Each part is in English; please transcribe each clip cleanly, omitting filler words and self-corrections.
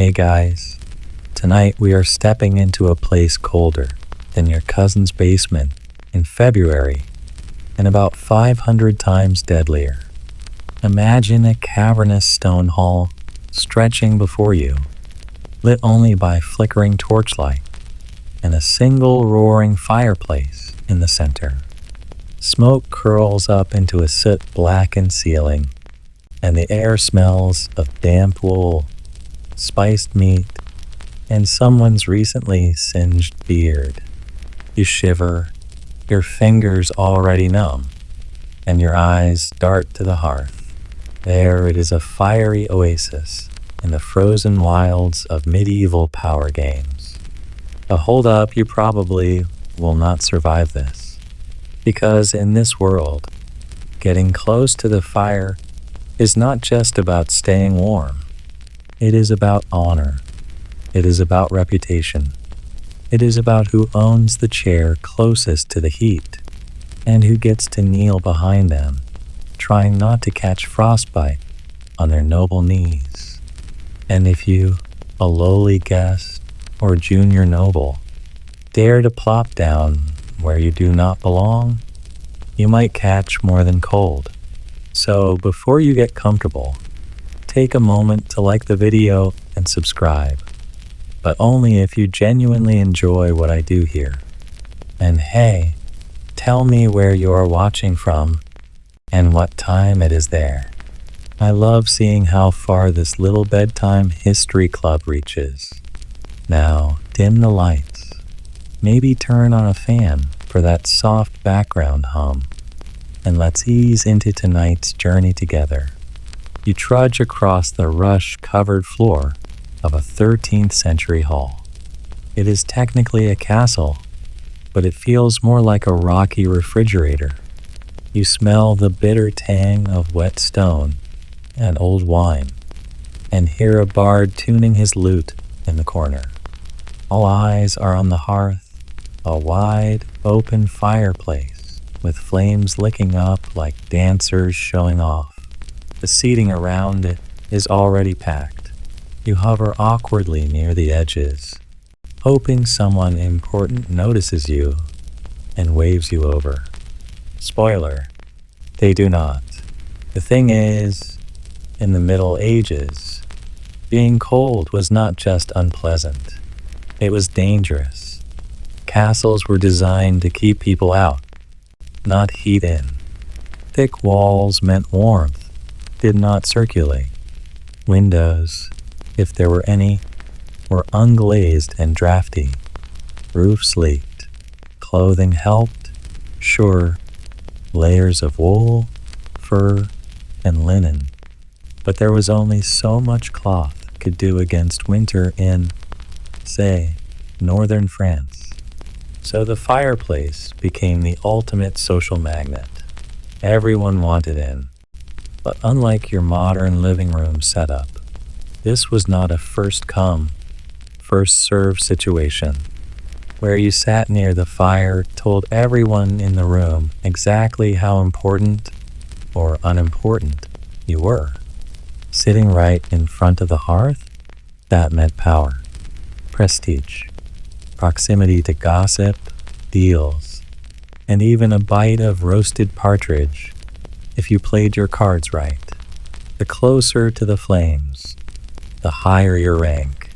Hey guys, tonight we are stepping into a place colder than your cousin's basement in February and about 500 times deadlier. Imagine a cavernous stone hall stretching before you, lit only by flickering torchlight and a single roaring fireplace in the center. Smoke curls up into a soot-blackened ceiling, and the air smells of damp wool, spiced meat, and someone's recently singed beard. You shiver, your fingers already numb, and your eyes dart to the hearth. There it is, a fiery oasis in the frozen wilds of medieval power games. But hold up, you probably will not survive this. Because in this world, getting close to the fire is not just about staying warm. It is about honor. It is about reputation. It is about who owns the chair closest to the heat and who gets to kneel behind them, trying not to catch frostbite on their noble knees. And if you, a lowly guest or junior noble, dare to plop down where you do not belong, you might catch more than cold. So before you get comfortable, take a moment to like the video and subscribe, but only if you genuinely enjoy what I do here. And hey, tell me where you are watching from and what time it is there. I love seeing how far this little bedtime history club reaches. Now, dim the lights. Maybe turn on a fan for that soft background hum, and let's ease into tonight's journey together. You trudge across the rush-covered floor of a 13th century hall. It is technically a castle, but it feels more like a rocky refrigerator. You smell the bitter tang of wet stone and old wine, and hear a bard tuning his lute in the corner. All eyes are on the hearth, a wide, open fireplace with flames licking up like dancers showing off. The seating around it is already packed. You hover awkwardly near the edges, hoping someone important notices you and waves you over. Spoiler, they do not. The thing is, in the Middle Ages, being cold was not just unpleasant, it was dangerous. Castles were designed to keep people out, not heat in. Thick walls meant warmth did not circulate. Windows, if there were any, were unglazed and drafty. Roofs leaked. Clothing helped, sure, layers of wool, fur, and linen. But there was only so much cloth could do against winter in, say, northern France. So the fireplace became the ultimate social magnet. Everyone wanted in. But unlike your modern living room setup, this was not a first-come, first-served situation, where you sat near the fire, told everyone in the room exactly how important or unimportant you were. Sitting right in front of the hearth, that meant power, prestige, proximity to gossip, deals, and even a bite of roasted partridge if you played your cards right. The closer to the flames, the higher your rank.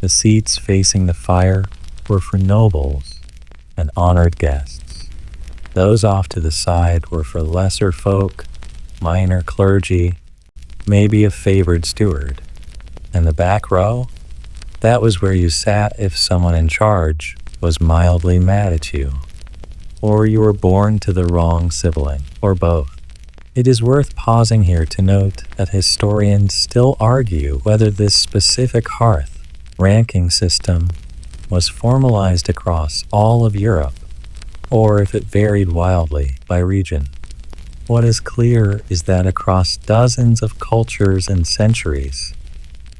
The seats facing the fire were for nobles and honored guests. Those off to the side were for lesser folk, minor clergy, maybe a favored steward. And the back row? That was where you sat if someone in charge was mildly mad at you, or you were born to the wrong sibling, or both. It is worth pausing here to note that historians still argue whether this specific hearth ranking system was formalized across all of Europe, or if it varied wildly by region. What is clear is that across dozens of cultures and centuries,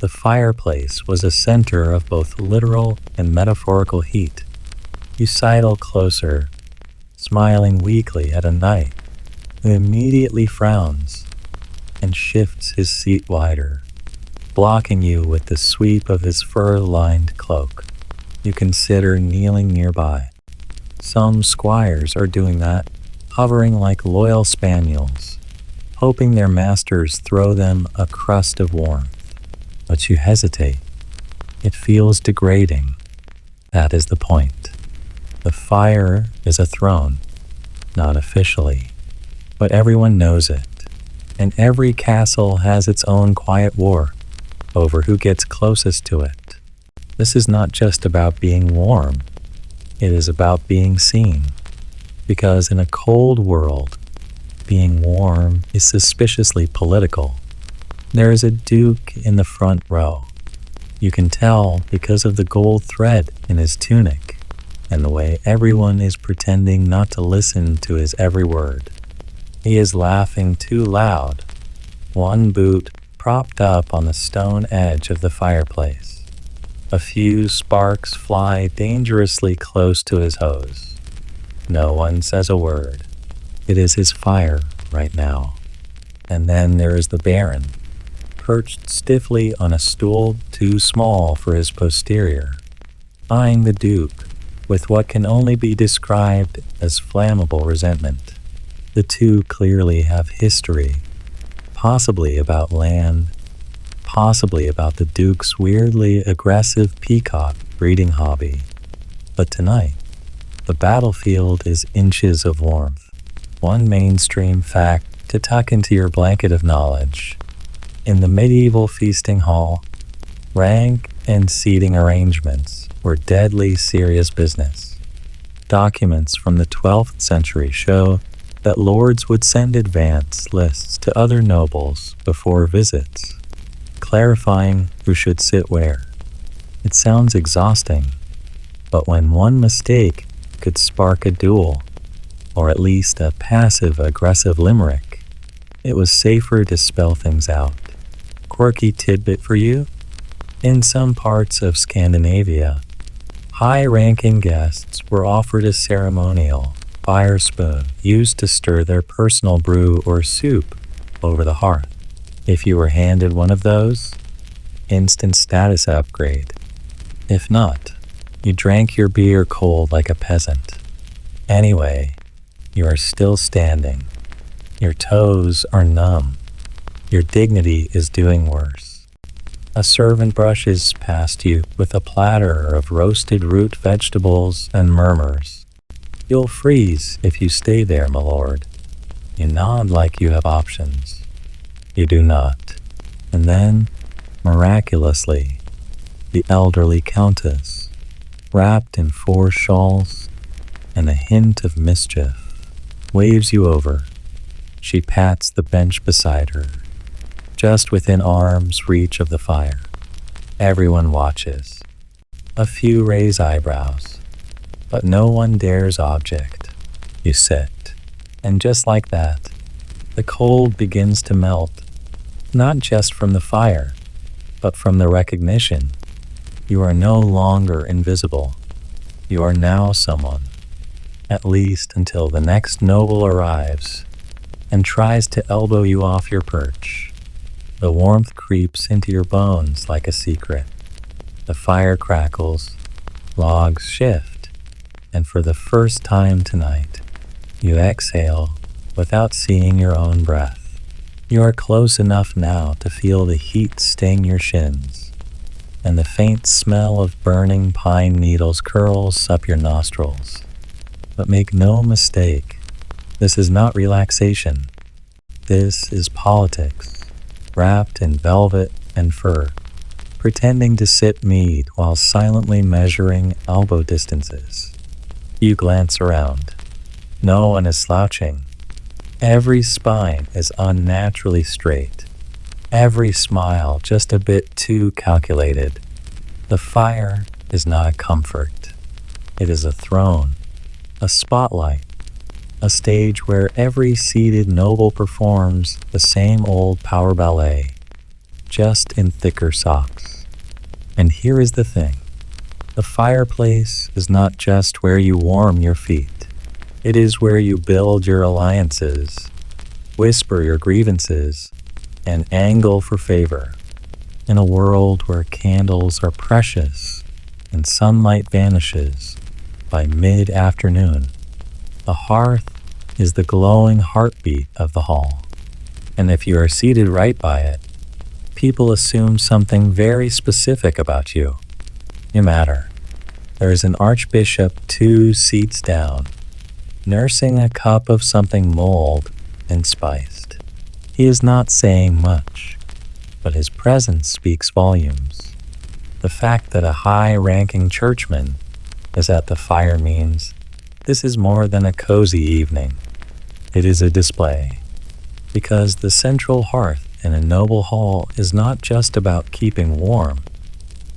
the fireplace was a center of both literal and metaphorical heat. You sidle closer, smiling weakly at a knight who immediately frowns and shifts his seat wider. blocking you with the sweep of his fur-lined cloak. You consider kneeling nearby. Some squires are doing that, hovering like loyal spaniels, hoping their masters throw them a crust of warmth. But you hesitate. It feels degrading. That is the point. The fire is a throne, not officially, but everyone knows it, and every castle has its own quiet war over who gets closest to it. This is not just about being warm, it is about being seen, because in a cold world, being warm is suspiciously political. There is a duke in the front row. You can tell because of the gold thread in his tunic and the way everyone is pretending not to listen to his every word. He is laughing too loud, one boot propped up on the stone edge of the fireplace. A few sparks fly dangerously close to his hose. No one says a word. It is his fire right now. And then there is the Baron, perched stiffly on a stool too small for his posterior, eyeing the Duke with what can only be described as flammable resentment. The two clearly have history, possibly about land, possibly about the Duke's weirdly aggressive peacock breeding hobby. But tonight, the battlefield is inches of warmth. One mainstream fact to tuck into your blanket of knowledge. In the medieval feasting hall, rank and seating arrangements were deadly serious business. Documents from the 12th century show that lords would send advance lists to other nobles before visits, clarifying who should sit where. It sounds exhausting, but when one mistake could spark a duel, or at least a passive-aggressive limerick, it was safer to spell things out. Quirky tidbit for you? In some parts of Scandinavia, high-ranking guests were offered a ceremonial fire spoon used to stir their personal brew or soup over the hearth. If you were handed one of those, instant status upgrade. If not, you drank your beer cold like a peasant. Anyway, you are still standing. Your toes are numb. Your dignity is doing worse. A servant brushes past you with a platter of roasted root vegetables and murmurs, "You'll freeze if you stay there, my lord." You nod like you have options. You do not. And then, miraculously, the elderly countess, wrapped in 4 shawls and a hint of mischief, waves you over. She pats the bench beside her, just within arm's reach of the fire. Everyone watches. A few raise eyebrows, but no one dares object. You sit, and just like that, the cold begins to melt, not just from the fire, but from the recognition. You are no longer invisible. You are now someone, at least until the next noble arrives and tries to elbow you off your perch. The warmth creeps into your bones like a secret. The fire crackles, logs shift, and for the first time tonight, you exhale without seeing your own breath. You are close enough now to feel the heat sting your shins, and the faint smell of burning pine needles curls up your nostrils. But make no mistake, this is not relaxation. This is politics, wrapped in velvet and fur, pretending to sip mead while silently measuring elbow distances. You glance around. No one is slouching. Every spine is unnaturally straight. Every smile just a bit too calculated. The fire is not a comfort. It is a throne, a spotlight, a stage where every seated noble performs the same old power ballet, just in thicker socks. And here is the thing. The fireplace is not just where you warm your feet. It is where you build your alliances, whisper your grievances, and angle for favor. In a world where candles are precious and sunlight vanishes by mid-afternoon, the hearth is the glowing heartbeat of the hall. And if you are seated right by it, people assume something very specific about you. You matter. There is an archbishop 2 seats down, nursing a cup of something mulled and spiced. He is not saying much, but his presence speaks volumes. The fact that a high-ranking churchman is at the fire means this is more than a cozy evening. It is a display. Because the central hearth in a noble hall is not just about keeping warm.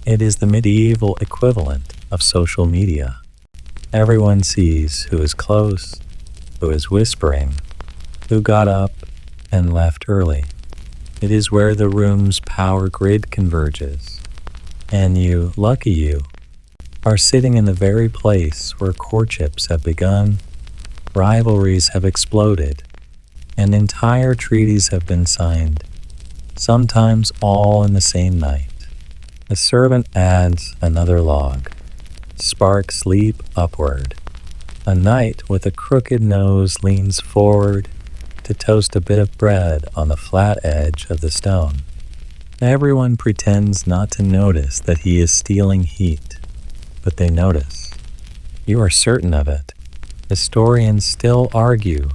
It is the medieval equivalent of social media. Everyone sees who is close, who is whispering, who got up and left early. It is where the room's power grid converges. And you, lucky you, are sitting in the very place where courtships have begun, rivalries have exploded, and entire treaties have been signed, sometimes all in the same night. A servant adds another log. Sparks leap upward. A knight with a crooked nose leans forward to toast a bit of bread on the flat edge of the stone. Everyone pretends not to notice that he is stealing heat, but they notice. You are certain of it. Historians still argue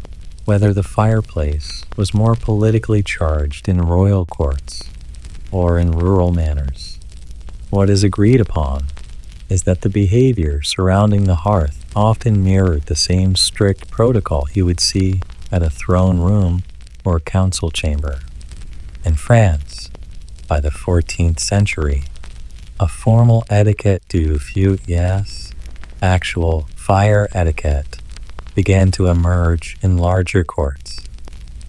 whether the fireplace was more politically charged in royal courts or in rural manors. What is agreed upon is that the behavior surrounding the hearth often mirrored the same strict protocol you would see at a throne room or council chamber. In France, by the 14th century, a formal etiquette du feu, yes, actual fire etiquette, began to emerge in larger courts.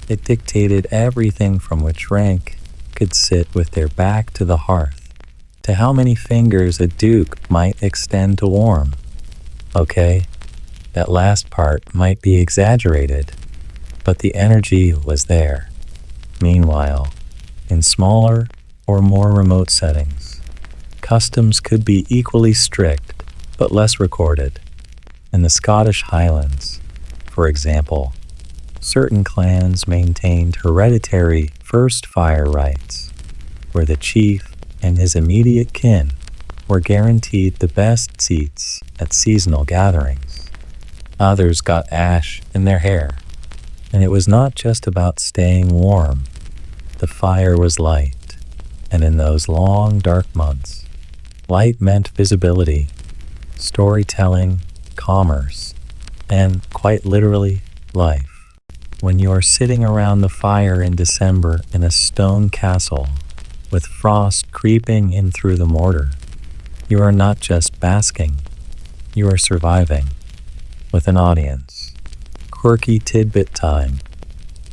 It dictated everything from which rank could sit with their back to the hearth, to how many fingers a duke might extend to warm. Okay, that last part might be exaggerated, but the energy was there. Meanwhile, in smaller or more remote settings, customs could be equally strict but less recorded. In the Scottish Highlands, for example, certain clans maintained hereditary first fire rights, where the chief and his immediate kin were guaranteed the best seats at seasonal gatherings. Others got ash in their hair, and it was not just about staying warm. The fire was light, and in those long, dark months, light meant visibility, storytelling, commerce, and, quite literally, life. When you are sitting around the fire in December in a stone castle, with frost creeping in through the mortar, you are not just basking, you are surviving, with an audience. Quirky tidbit time.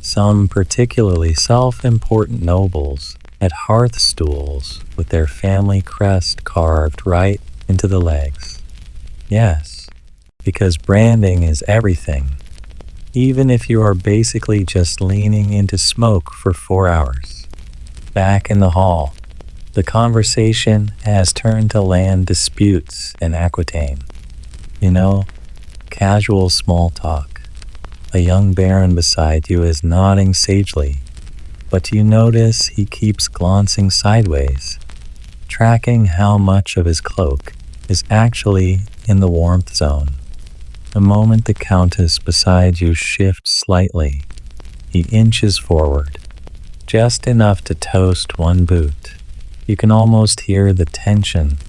Some particularly self-important nobles at hearth stools with their family crest carved right into the legs. Yes, because branding is everything, even if you are basically just leaning into smoke for 4 hours. Back in the hall, the conversation has turned to land disputes in Aquitaine. You know, casual small talk. A young baron beside you is nodding sagely, but you notice he keeps glancing sideways, tracking how much of his cloak is actually in the warmth zone. The moment the countess beside you shifts slightly, he inches forward, just enough to toast one boot. You can almost hear the tension,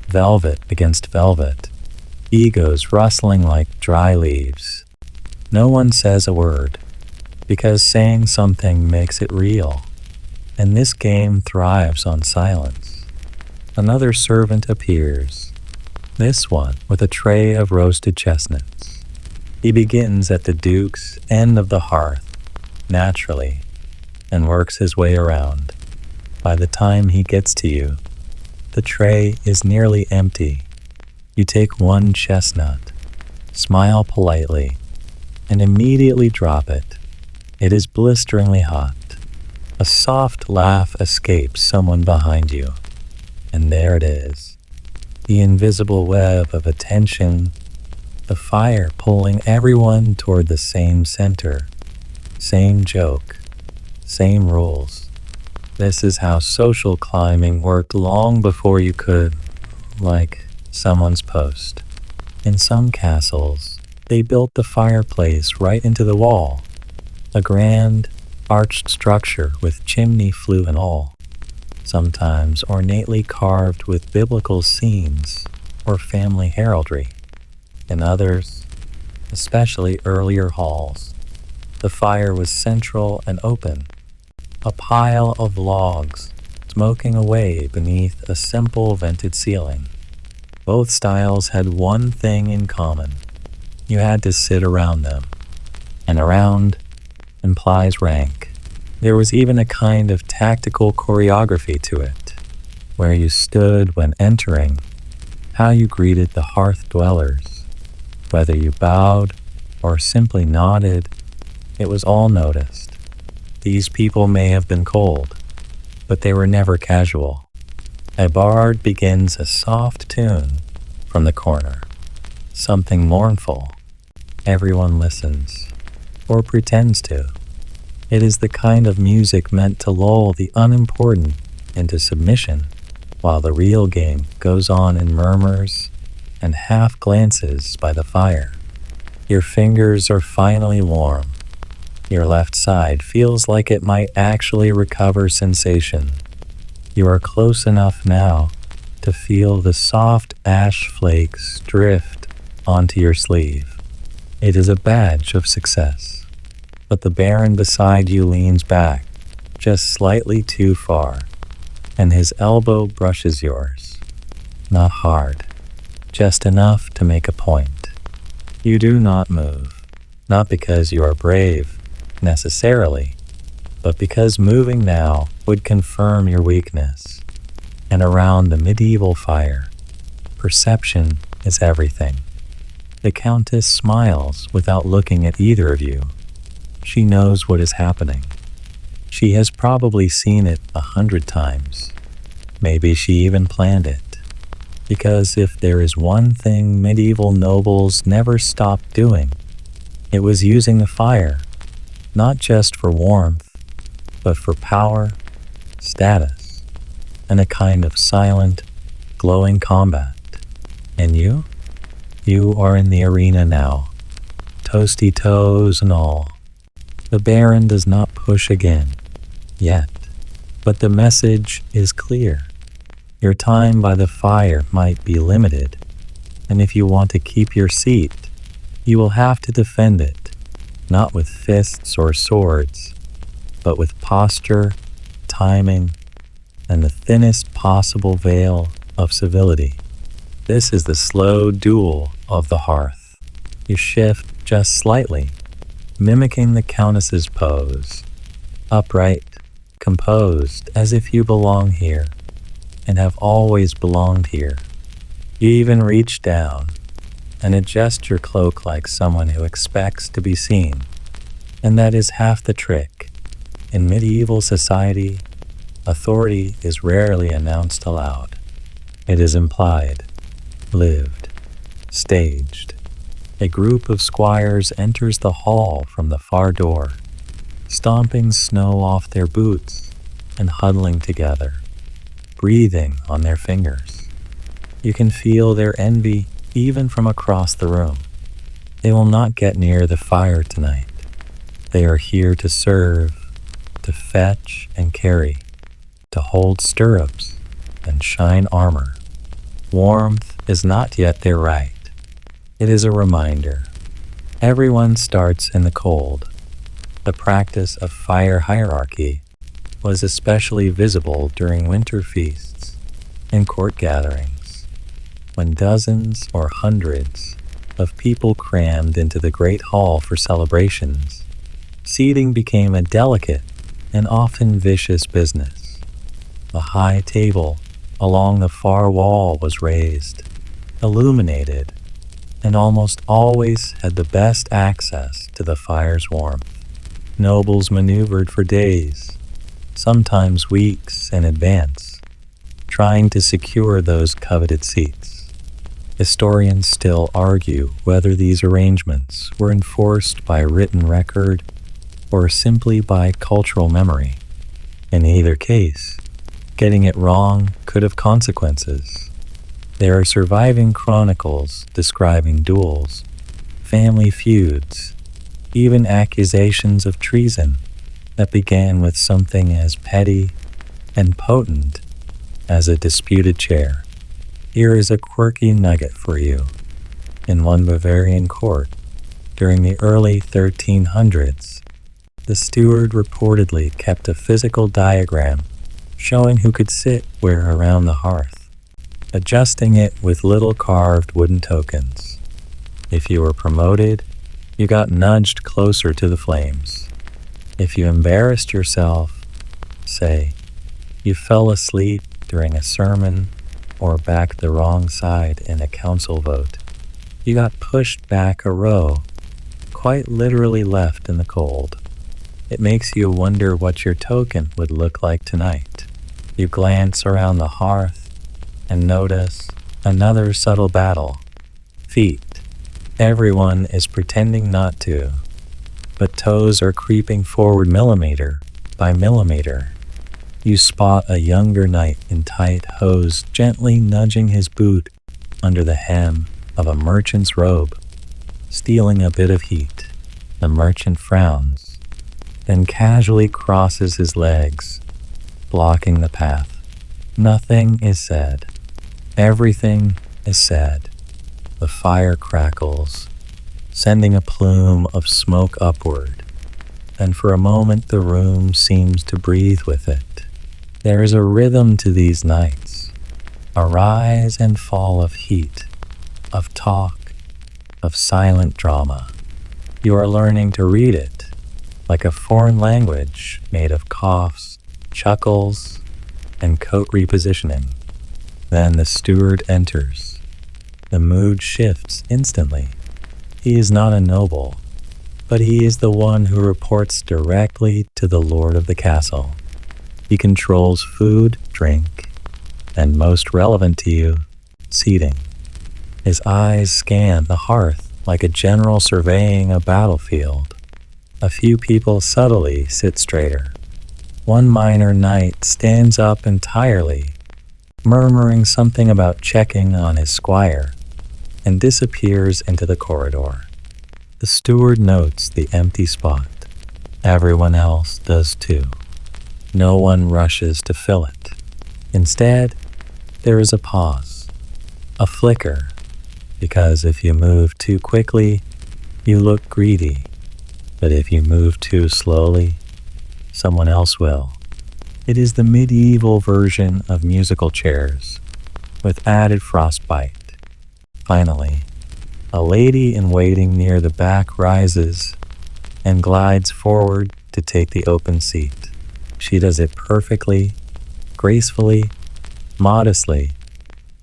velvet against velvet, egos rustling like dry leaves. No one says a word, because saying something makes it real, and this game thrives on silence. Another servant appears, this one with a tray of roasted chestnuts. He begins at the duke's end of the hearth, naturally, and works his way around. By the time he gets to you, the tray is nearly empty. You take one chestnut, smile politely, and immediately drop it. It is blisteringly hot. A soft laugh escapes someone behind you, and there it is. The invisible web of attention, the fire pulling everyone toward the same center, same joke, same rules. This is how social climbing worked long before you could, like someone's post. In some castles, they built the fireplace right into the wall, a grand, arched structure with chimney flue and all, sometimes ornately carved with biblical scenes or family heraldry. In others, especially earlier halls, the fire was central and open, a pile of logs smoking away beneath a simple vented ceiling. Both styles had one thing in common. You had to sit around them, and around implies rank. There was even a kind of tactical choreography to it, where you stood when entering, how you greeted the hearth dwellers, whether you bowed or simply nodded, it was all noticed. These people may have been cold, but they were never casual. A bard begins a soft tune from the corner, something mournful. Everyone listens, or pretends to. It is the kind of music meant to lull the unimportant into submission, while the real game goes on in murmurs and half glances by the fire. Your fingers are finally warm. Your left side feels like it might actually recover sensation. You are close enough now to feel the soft ash flakes drift onto your sleeve. It is a badge of success. But the Baron beside you leans back, just slightly too far, and his elbow brushes yours. Not hard, just enough to make a point. You do not move, not because you are brave, necessarily, but because moving now would confirm your weakness. And around the medieval fire, perception is everything. The Countess smiles without looking at either of you. She knows what is happening. She has probably seen it 100 times. Maybe she even planned it. Because if there is one thing medieval nobles never stopped doing, it was using the fire, not just for warmth, but for power, status, and a kind of silent, glowing combat. And you? You are in the arena now, toasty toes and all. The Baron does not push again, yet, but the message is clear. Your time by the fire might be limited, and if you want to keep your seat, you will have to defend it, not with fists or swords, but with posture, timing, and the thinnest possible veil of civility. This is the slow duel of the hearth. You shift just slightly, mimicking the Countess's pose, upright, composed, as if you belong here, and have always belonged here. You even reach down and adjust your cloak like someone who expects to be seen. And that is half the trick. In medieval society, authority is rarely announced aloud. It is implied, lived, staged. A group of squires enters the hall from the far door, stomping snow off their boots and huddling together, breathing on their fingers. You can feel their envy even from across the room. They will not get near the fire tonight. They are here to serve, to fetch and carry, to hold stirrups and shine armor. Warmth is not yet their right. It is a reminder. Everyone starts in the cold. The practice of fire hierarchy was especially visible during winter feasts and court gatherings, when dozens or hundreds of people crammed into the great hall for celebrations. Seating became a delicate and often vicious business. The high table along the far wall was raised, illuminated, and almost always had the best access to the fire's warmth. Nobles maneuvered for days, sometimes weeks in advance, trying to secure those coveted seats. Historians still argue whether these arrangements were enforced by written record or simply by cultural memory. In either case, getting it wrong could have consequences. There are surviving chronicles describing duels, family feuds, even accusations of treason that began with something as petty and potent as a disputed chair. Here is a quirky nugget for you. In one Bavarian court, during the early 1300s, the steward reportedly kept a physical diagram showing who could sit where around the hearth, adjusting it with little carved wooden tokens. If you were promoted, you got nudged closer to the flames. If you embarrassed yourself, say, you fell asleep during a sermon or backed the wrong side in a council vote, you got pushed back a row, quite literally left in the cold. It makes you wonder what your token would look like tonight. You glance around the hearth and notice another subtle battle. Feet. Everyone is pretending not to, but toes are creeping forward millimeter by millimeter. You spot a younger knight in tight hose gently nudging his boot under the hem of a merchant's robe, stealing a bit of heat. The merchant frowns, then casually crosses his legs, blocking the path. Nothing is said. Everything is said. The fire crackles, sending a plume of smoke upward, and for a moment the room seems to breathe with it. There is a rhythm to these nights, a rise and fall of heat, of talk, of silent drama. You are learning to read it, like a foreign language made of coughs, chuckles, and coat repositioning. Then the steward enters. The mood shifts instantly. He is not a noble, but he is the one who reports directly to the lord of the castle. He controls food, drink, and most relevant to you, seating. His eyes scan the hearth like a general surveying a battlefield. A few people subtly sit straighter. One minor knight stands up entirely, murmuring something about checking on his squire, and disappears into the corridor. The steward notes the empty spot. Everyone else does too. No one rushes to fill it. Instead, there is a pause, a flicker, because if you move too quickly, you look greedy. But if you move too slowly, someone else will. It is the medieval version of musical chairs, with added frostbite. Finally, a lady in waiting near the back rises and glides forward to take the open seat. She does it perfectly, gracefully, modestly,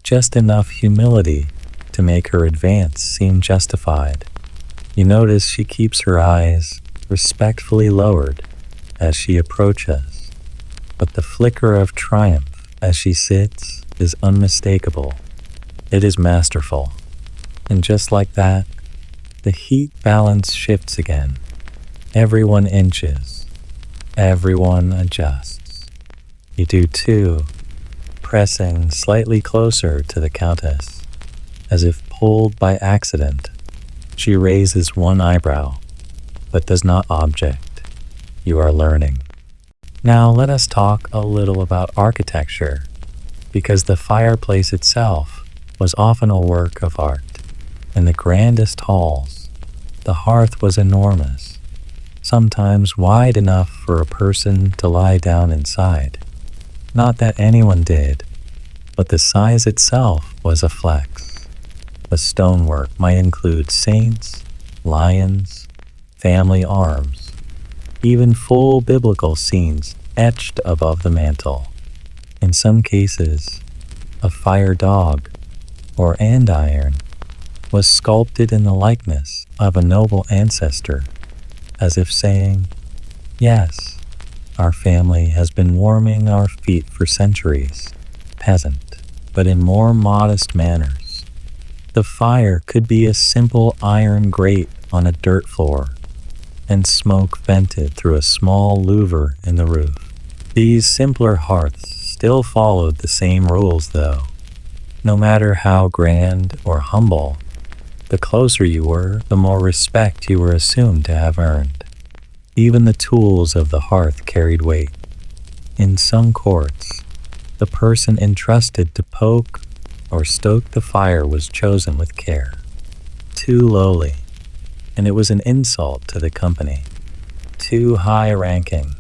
just enough humility to make her advance seem justified. You notice she keeps her eyes respectfully lowered as she approaches, but the flicker of triumph as she sits is unmistakable. It is masterful. And just like that, the heat balance shifts again. Everyone inches. Everyone adjusts. You do too, pressing slightly closer to the countess, as if pulled by accident. She raises one eyebrow, but does not object. You are learning. Now let us talk a little about architecture, because the fireplace itself was often a work of art. In the grandest halls, the hearth was enormous, sometimes wide enough for a person to lie down inside. Not that anyone did, but the size itself was a flex. The stonework might include saints, lions, family arms, even full biblical scenes etched above the mantel. In some cases, a fire dog or andiron was sculpted in the likeness of a noble ancestor, as if saying, "Yes, Our family has been warming our feet for centuries. Peasant, but in more modest manners. The fire could be a simple iron grate on a dirt floor, and smoke vented through a small louver in the roof. These simpler hearths still followed the same rules, though. No matter how grand or humble, the closer you were, the more respect you were assumed to have earned. Even the tools of the hearth carried weight. In some courts, the person entrusted to poke or stoke the fire was chosen with care. Too lowly, and it was an insult to the company. Too high-ranking,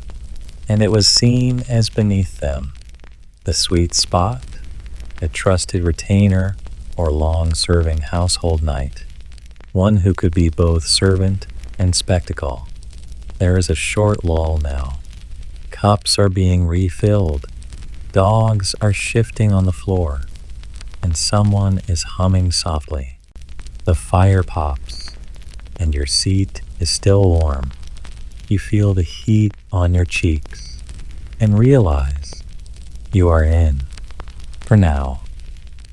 and it was seen as beneath them. The sweet spot, a trusted retainer or long-serving household knight, one who could be both servant and spectacle. There is a short lull now. Cups are being refilled, dogs are shifting on the floor, and someone is humming softly. The fire pops, and your seat is still warm. You feel the heat on your cheeks, and realize you are in, for now.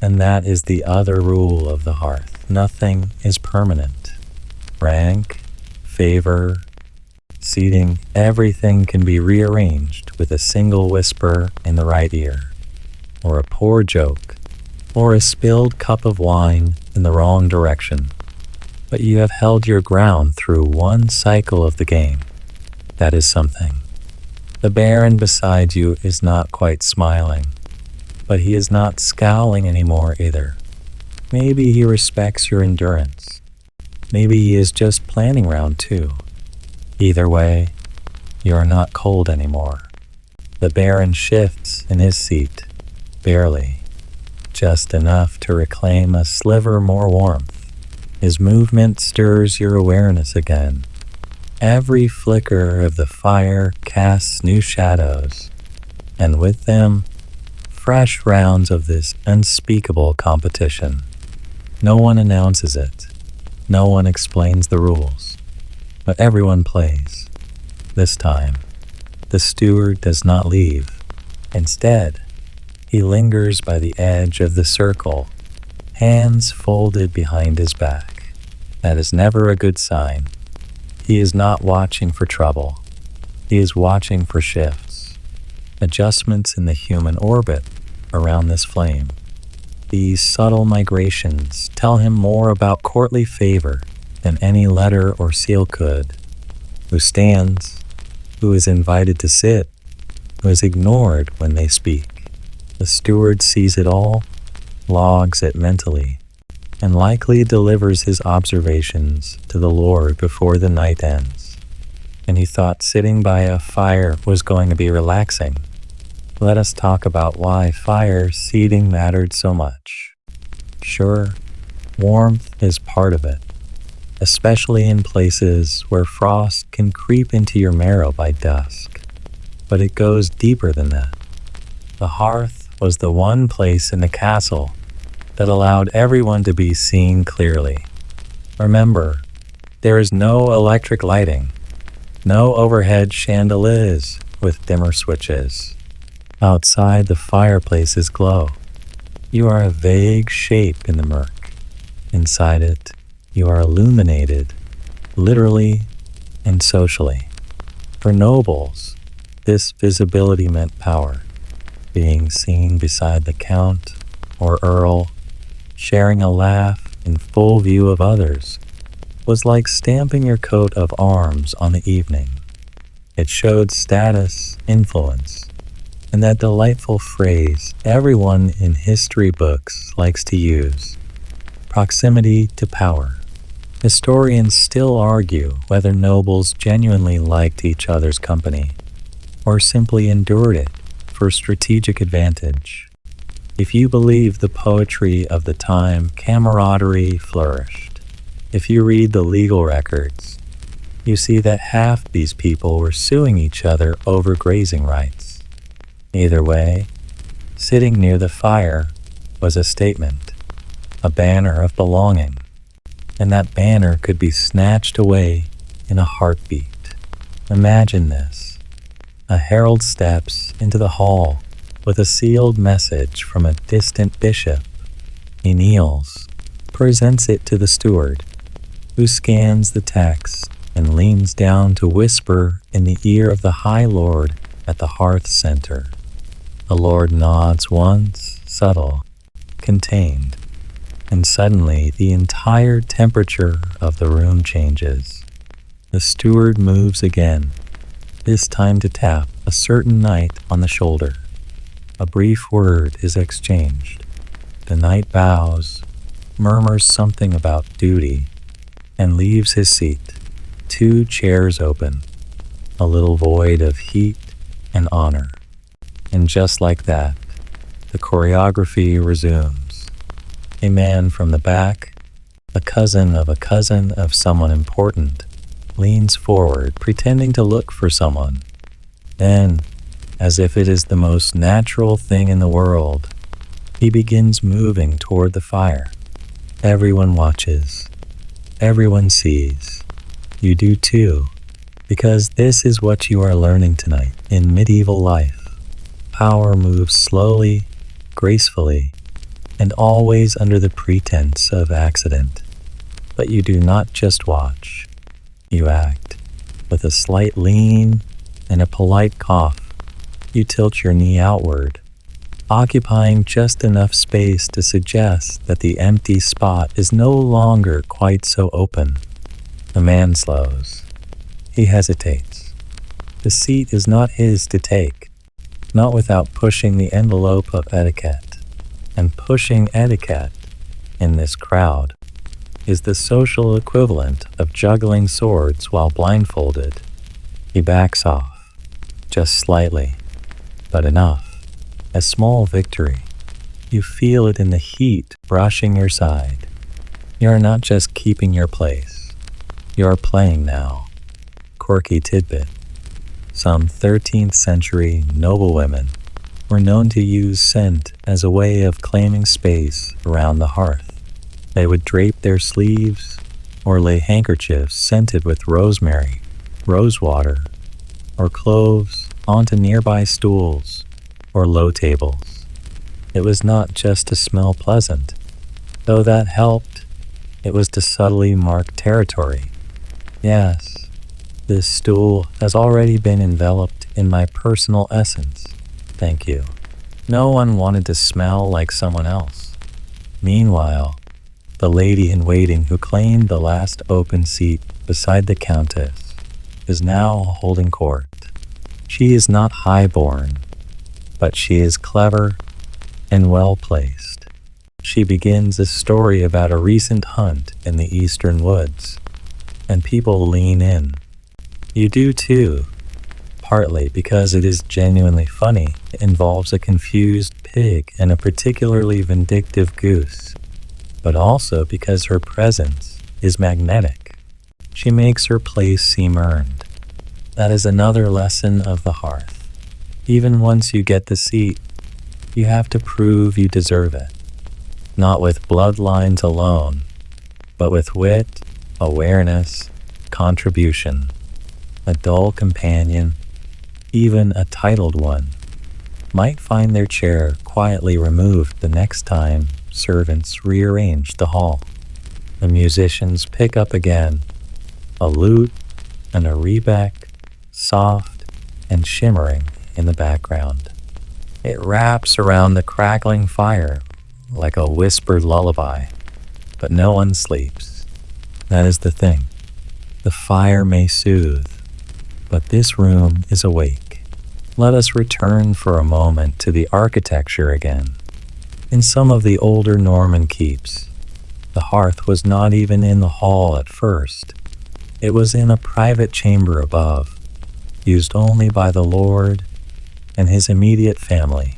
And that is the other rule of the hearth. Nothing is permanent. Rank, favor, seating, everything can be rearranged with a single whisper in the right ear, or a poor joke, or a spilled cup of wine in the wrong direction. But you have held your ground through one cycle of the game. That is something. The Baron beside you is not quite smiling, but he is not scowling anymore either. Maybe he respects your endurance. Maybe he is just planning round two. Either way, you are not cold anymore. The Baron shifts in his seat, barely, just enough to reclaim a sliver more warmth. His movement stirs your awareness again. Every flicker of the fire casts new shadows, and with them, fresh rounds of this unspeakable competition. No one announces it. No one explains the rules. But everyone plays. This time, the steward does not leave. Instead, he lingers by the edge of the circle, hands folded behind his back. That is never a good sign. He is not watching for trouble. He is watching for shifts, adjustments in the human orbit around this flame. These subtle migrations tell him more about courtly favor than any letter or seal could. Who stands, who is invited to sit, who is ignored when they speak. The steward sees it all, logs it mentally, and likely delivers his observations to the Lord before the night ends. And he thought sitting by a fire was going to be relaxing. Let us talk about why fire seating mattered so much. Sure, warmth is part of it, especially in places where frost can creep into your marrow by dusk. But it goes deeper than that. The hearth was the one place in the castle that allowed everyone to be seen clearly. Remember, there is no electric lighting, no overhead chandeliers with dimmer switches. Outside, the fireplaces glow. You are a vague shape in the murk. Inside it, you are illuminated, literally and socially. For nobles, this visibility meant power. Being seen beside the count or earl, sharing a laugh in full view of others, was like stamping your coat of arms on the evening. It showed status, influence, and that delightful phrase everyone in history books likes to use, proximity to power. Historians still argue whether nobles genuinely liked each other's company, or simply endured it for strategic advantage. If you believe the poetry of the time, camaraderie flourished. If you read the legal records, you see that half these people were suing each other over grazing rights. Either way, sitting near the fire was a statement, a banner of belonging, and that banner could be snatched away in a heartbeat. Imagine this. A herald steps into the hall with a sealed message from a distant bishop. He kneels, presents it to the steward, who scans the text and leans down to whisper in the ear of the High Lord at the hearth center. The Lord nods once, subtle, contained, and suddenly the entire temperature of the room changes. The steward moves again, this time to tap a certain knight on the shoulder. A brief word is exchanged. The knight bows, murmurs something about duty, and leaves his seat. 2 chairs open, a little void of heat and honor. And just like that, the choreography resumes. A man from the back, a cousin of someone important, leans forward, pretending to look for someone. Then, as if it is the most natural thing in the world, he begins moving toward the fire. Everyone watches. Everyone sees. You do too, because this is what you are learning tonight in medieval life. Power moves slowly, gracefully, and always under the pretense of accident. But you do not just watch. You act. With a slight lean and a polite cough, you tilt your knee outward, occupying just enough space to suggest that the empty spot is no longer quite so open. The man slows. He hesitates. The seat is not his to take, not without pushing the envelope of etiquette. And pushing etiquette in this crowd is the social equivalent of juggling swords while blindfolded. He backs off, just slightly, but enough. A small victory. You feel it in the heat brushing your side. You are not just keeping your place. You are playing now. Quirky tidbit. Some 13th century noblewomen were known to use scent as a way of claiming space around the hearth. They would drape their sleeves or lay handkerchiefs scented with rosemary, rosewater, or cloves onto nearby stools or low tables. It was not just to smell pleasant, though that helped. It was to subtly mark territory. Yes, this stool has already been enveloped in my personal essence. Thank you. No one wanted to smell like someone else. Meanwhile, the lady-in-waiting who claimed the last open seat beside the countess is now holding court. She is not high-born, but she is clever and well-placed. She begins a story about a recent hunt in the eastern woods, and people lean in. You do too, partly because it is genuinely funny. It involves a confused pig and a particularly vindictive goose, but also because her presence is magnetic. She makes her place seem earned. That is another lesson of the hearth. Even once you get the seat, you have to prove you deserve it. Not with bloodlines alone, but with wit, awareness, contribution. A dull companion, even a titled one, might find their chair quietly removed the next time servants rearrange the hall. The musicians pick up again, a lute and a rebec, soft and shimmering in the background. It wraps around the crackling fire like a whispered lullaby, but no one sleeps. That is the thing. The fire may soothe, but this room is awake. Let us return for a moment to the architecture again. In some of the older Norman keeps, the hearth was not even in the hall at first. It was in a private chamber above, used only by the Lord and his immediate family.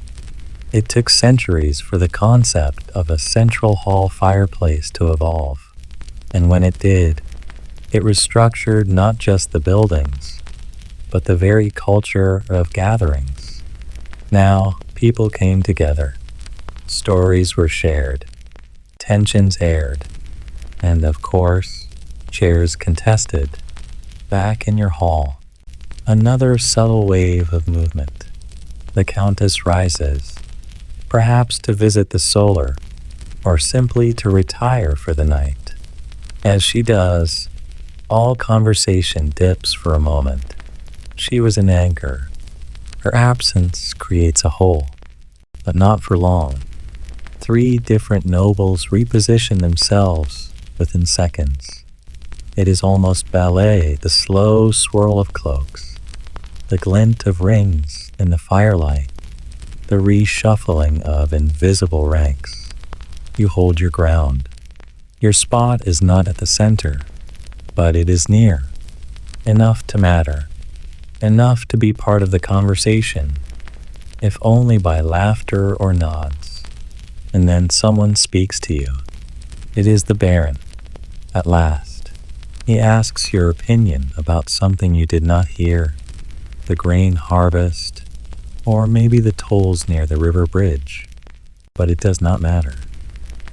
It took centuries for the concept of a central hall fireplace to evolve, and when it did, it restructured not just the buildings, but the very culture of gatherings. Now, people came together. Stories were shared, tensions aired, and of course, chairs contested. Back in your hall, Another subtle wave of movement. The Countess rises, perhaps to visit the solar, or simply to retire for the night. As she does, all conversation dips for a moment. She was an anchor. Her absence creates a hole, but not for long. 3 different nobles reposition themselves within seconds. It is almost ballet, the slow swirl of cloaks, the glint of rings in the firelight, the reshuffling of invisible ranks. You hold your ground. Your spot is not at the center, but it is near, enough to matter, enough to be part of the conversation, if only by laughter or nods. And then someone speaks to you. It is the Baron. At last, he asks your opinion about something you did not hear, the grain harvest, or maybe the tolls near the river bridge. But it does not matter.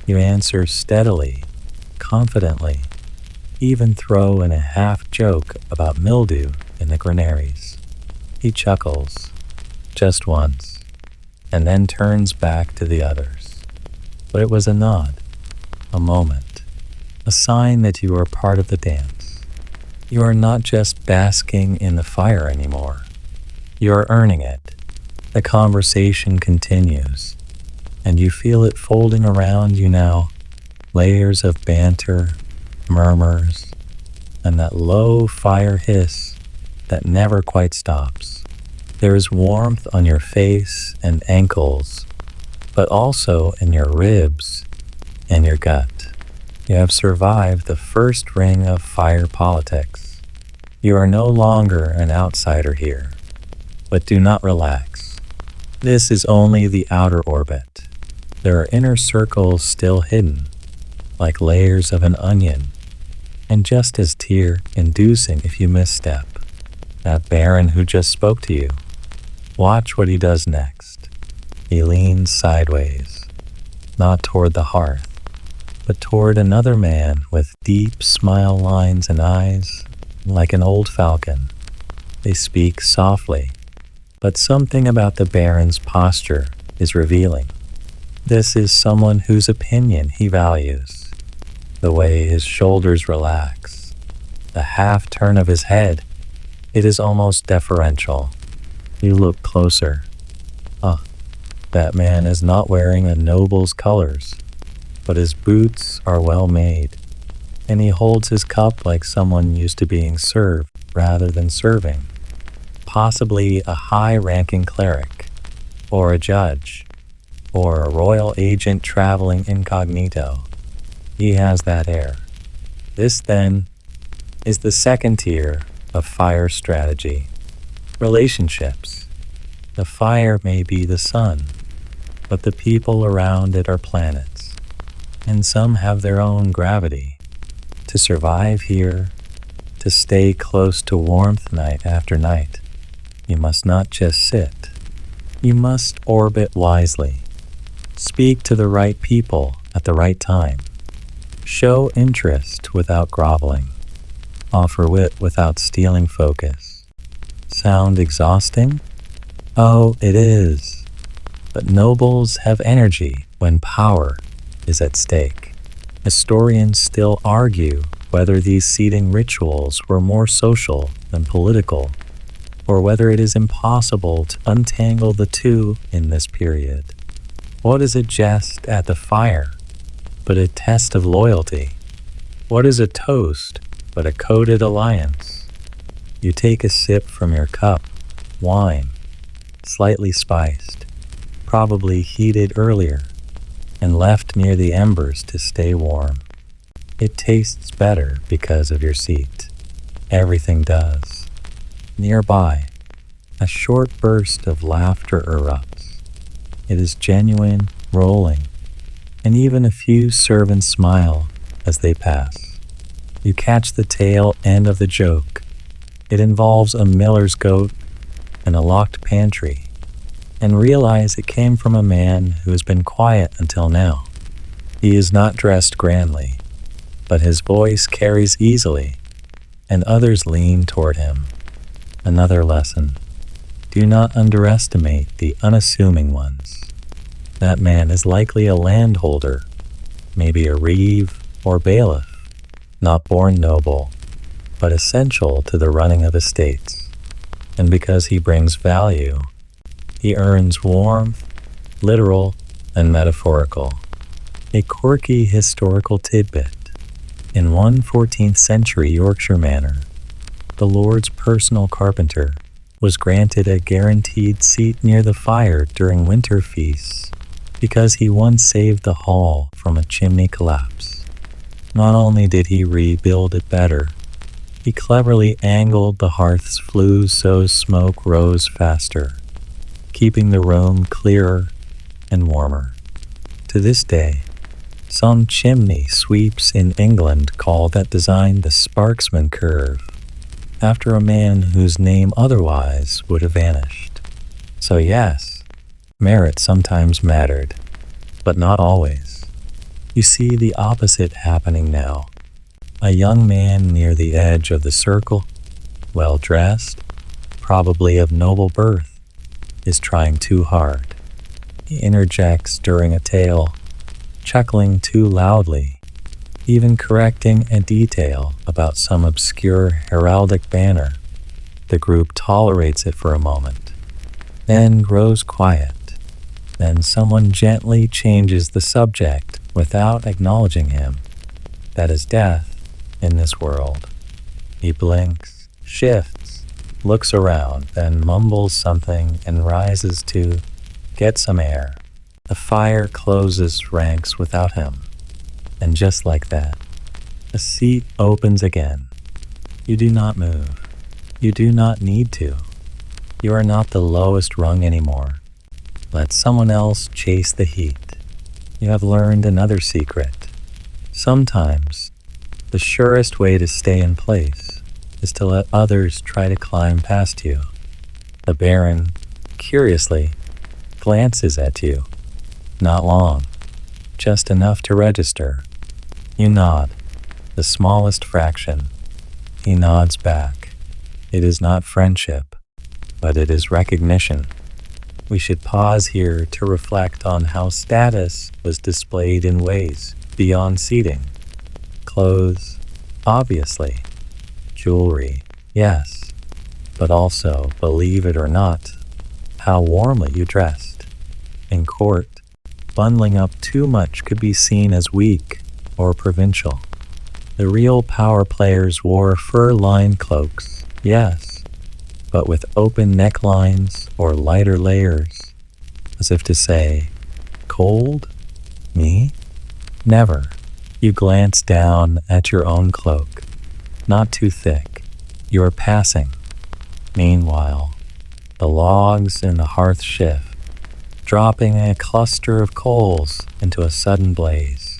You answer steadily, confidently, even throw in a half joke about mildew in the granaries. He chuckles, just once, and then turns back to the others. But it was a nod, a moment, a sign that you are part of the dance. You are not just basking in the fire anymore. You are earning it. The conversation continues, and you feel it folding around you now, layers of banter, murmurs, and that low fire hiss that never quite stops. There is warmth on your face and ankles, but also in your ribs and your gut. You have survived the first ring of fire politics. You are no longer an outsider here, but do not relax. This is only the outer orbit. There are inner circles still hidden, like layers of an onion, and just as tear-inducing if you misstep. That Baron who just spoke to you, watch what he does next. He leans sideways, not toward the hearth, but toward another man with deep smile lines and eyes like an old falcon. They speak softly, but something about the Baron's posture is revealing. This is someone whose opinion he values. The way his shoulders relax, the half turn of his head, it is almost deferential. You look closer. That man is not wearing a noble's colors, but his boots are well made, and he holds his cup like someone used to being served rather than serving. Possibly a high-ranking cleric, or a judge, or a royal agent traveling incognito. He has that air. This, then, is the second tier of fire strategy. Relationships. The fire may be the sun, but the people around it are planets, and some have their own gravity. To survive here, to stay close to warmth night after night, you must not just sit. You must orbit wisely. Speak to the right people at the right time. Show interest without groveling. Offer wit without stealing focus. Sound exhausting? Oh, it is. But nobles have energy when power is at stake. Historians still argue whether these seating rituals were more social than political, or whether it is impossible to untangle the two in this period. What is a jest at the fire but a test of loyalty? What is a toast but a coded alliance? You take a sip from your cup, wine, slightly spiced, probably heated earlier, and left near the embers to stay warm. It tastes better because of your seat. Everything does. Nearby, a short burst of laughter erupts. It is genuine, rolling, and even a few servants smile as they pass. You catch the tail end of the joke. It involves a miller's goat and a locked pantry, and realize it came from a man who has been quiet until now. He is not dressed grandly, but his voice carries easily, and others lean toward him. Another lesson: do not underestimate the unassuming ones. That man is likely a landholder, maybe a reeve or bailiff, not born noble, but essential to the running of estates. And because he brings value, he earns warmth, literal and metaphorical. A quirky historical tidbit: in one 14th century Yorkshire manor, the lord's personal carpenter was granted a guaranteed seat near the fire during winter feasts because he once saved the hall from a chimney collapse. Not only did he rebuild it better, he cleverly angled the hearth's flues so smoke rose faster, keeping the room clearer and warmer. To this day, some chimney sweeps in England call that design the Sparksman curve, after a man whose name otherwise would have vanished. So yes, merit sometimes mattered, but not always. You see the opposite happening now. A young man near the edge of the circle, well dressed, probably of noble birth, is trying too hard. He interjects during a tale, chuckling too loudly, even correcting a detail about some obscure heraldic banner. The group tolerates it for a moment, then grows quiet. Then someone gently changes the subject without acknowledging him. That is death in this world. He blinks, shifts, looks around, then mumbles something and rises to get some air. The fire closes ranks without him. And just like that, a seat opens again. You do not move. You do not need to. You are not the lowest rung anymore. Let someone else chase the heat. You have learned another secret. Sometimes, the surest way to stay in place is to let others try to climb past you. The Baron, curiously, glances at you. Not long, just enough to register. You nod, the smallest fraction. He nods back. It is not friendship, but it is recognition. We should pause here to reflect on how status was displayed in ways beyond seating. Clothes, obviously. Jewelry, yes. But also, believe it or not, how warmly you dressed. In court, bundling up too much could be seen as weak or provincial. The real power players wore fur-lined cloaks, yes, but with open necklines or lighter layers, as if to say, cold? Me? Never. You glance down at your own cloak. Not too thick. You are passing. Meanwhile, the logs in the hearth shift, dropping a cluster of coals into a sudden blaze.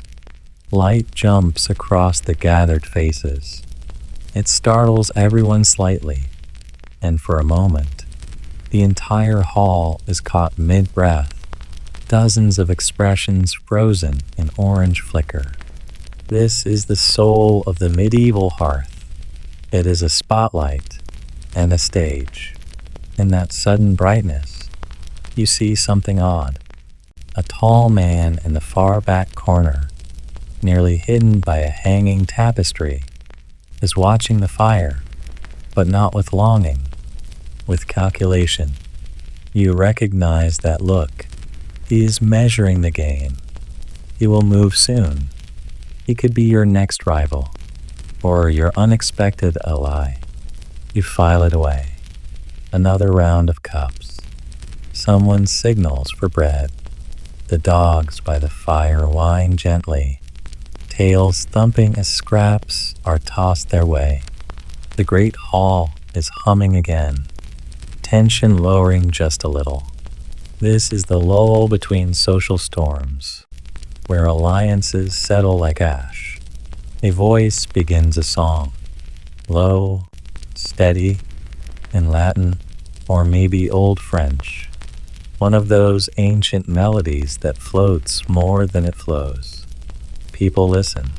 Light jumps across the gathered faces. It startles everyone slightly, and for a moment, the entire hall is caught mid-breath, dozens of expressions frozen in orange flicker. This is the soul of the medieval hearth. It is a spotlight and a stage. In that sudden brightness, you see something odd. A tall man in the far back corner, nearly hidden by a hanging tapestry, is watching the fire, but not with longing, with calculation. You recognize that look. He is measuring the game. He will move soon. He could be your next rival, or your unexpected ally. You file it away. Another round of cups. Someone signals for bread. The dogs by the fire whine gently. Tails thumping as scraps are tossed their way. The great hall is humming again, tension lowering just a little. This is the lull between social storms, where alliances settle like ash. A voice begins a song, low, steady, in Latin, or maybe Old French, one of those ancient melodies that floats more than it flows. People listen.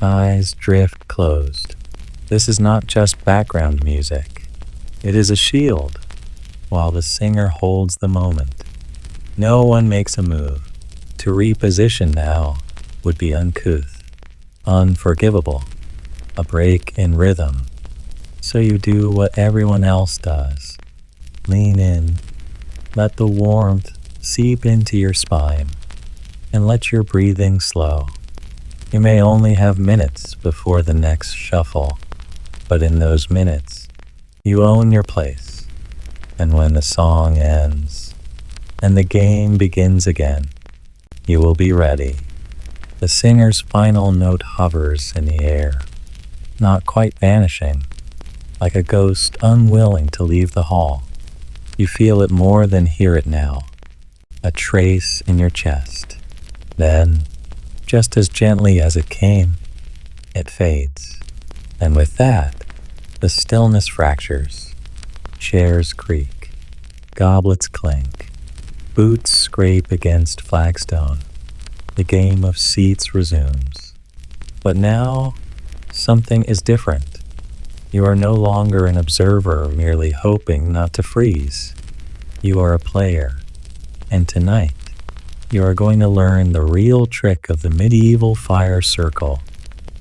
Eyes drift closed. This is not just background music. It is a shield, while the singer holds the moment. No one makes a move. To reposition now would be uncouth, unforgivable, a break in rhythm. So you do what everyone else does. Lean in, let the warmth seep into your spine, and let your breathing slow. You may only have minutes before the next shuffle, but in those minutes, you own your place. And when the song ends, and the game begins again, you will be ready. The singer's final note hovers in the air, not quite vanishing, like a ghost unwilling to leave the hall. You feel it more than hear it now, a trace in your chest. Then, just as gently as it came, it fades. And with that, the stillness fractures. Chairs creak, goblets clink, boots scrape against flagstone. The game of seats resumes. But now, something is different. You are no longer an observer merely hoping not to freeze. You are a player. And tonight, you are going to learn the real trick of the medieval fire circle.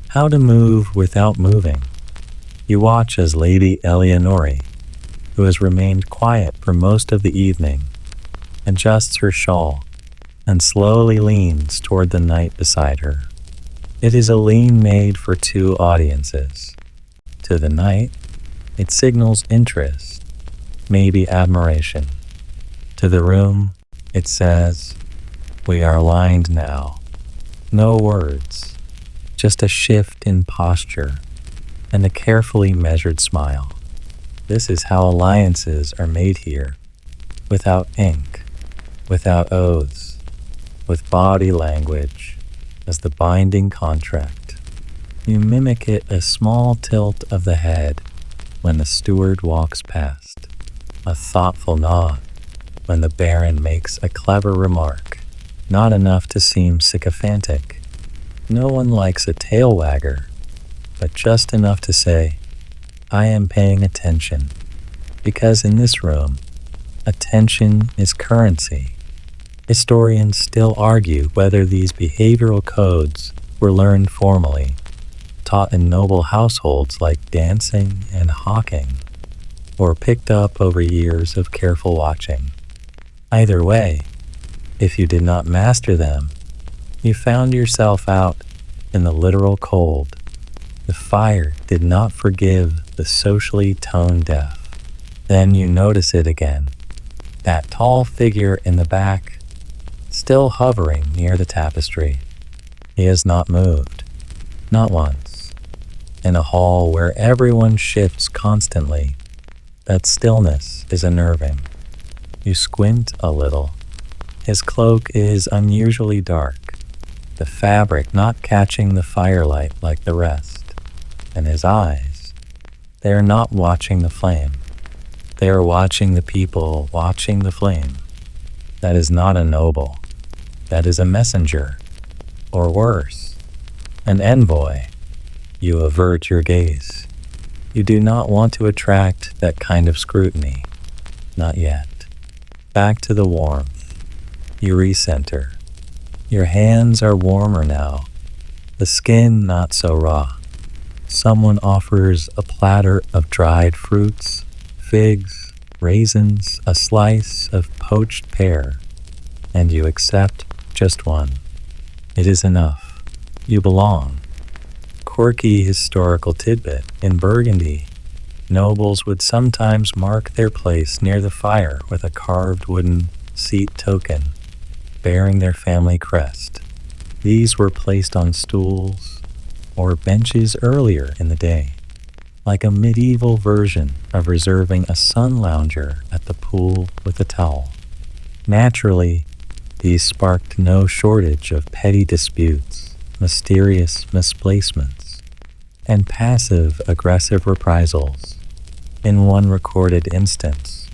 How to move without moving. You watch as Lady Eleonore, who has remained quiet for most of the evening, adjusts her shawl and slowly leans toward the knight beside her. It is a lean made for two audiences. To the knight, it signals interest, maybe admiration. To the room, it says, "We are aligned now." No words, just a shift in posture and a carefully measured smile. This is how alliances are made here, without ink, without oaths, with body language as the binding contract. You mimic it a small tilt of the head when the steward walks past, a thoughtful nod when the baron makes a clever remark, not enough to seem sycophantic. No one likes a tail wagger, but just enough to say, "I am paying attention," because in this room, attention is currency. Historians still argue whether these behavioral codes were learned formally, taught in noble households like dancing and hawking, or picked up over years of careful watching. Either way, if you did not master them, you found yourself out in the literal cold. The fire did not forgive the socially tone deaf. Then you notice it again, that tall figure in the back, still hovering near the tapestry. He has not moved, not once. In a hall where everyone shifts constantly, that stillness is unnerving. You squint a little. His cloak is unusually dark, the fabric not catching the firelight like the rest. And his eyes, they are not watching the flame. They are watching the people watching the flame. That is not a noble. That is a messenger, or worse, an envoy. You avert your gaze. You do not want to attract that kind of scrutiny. Not yet. Back to the warmth. You recenter. Your hands are warmer now. The skin not so raw. Someone offers a platter of dried fruits, figs, raisins, a slice of poached pear, and you accept just one. It is enough. You belong. Quirky historical tidbit. In Burgundy, nobles would sometimes mark their place near the fire with a carved wooden seat token, bearing their family crest. These were placed on stools or benches earlier in the day, like a medieval version of reserving a sun lounger at the pool with a towel. Naturally, these sparked no shortage of petty disputes, mysterious misplacements, and passive-aggressive reprisals. In one recorded instance,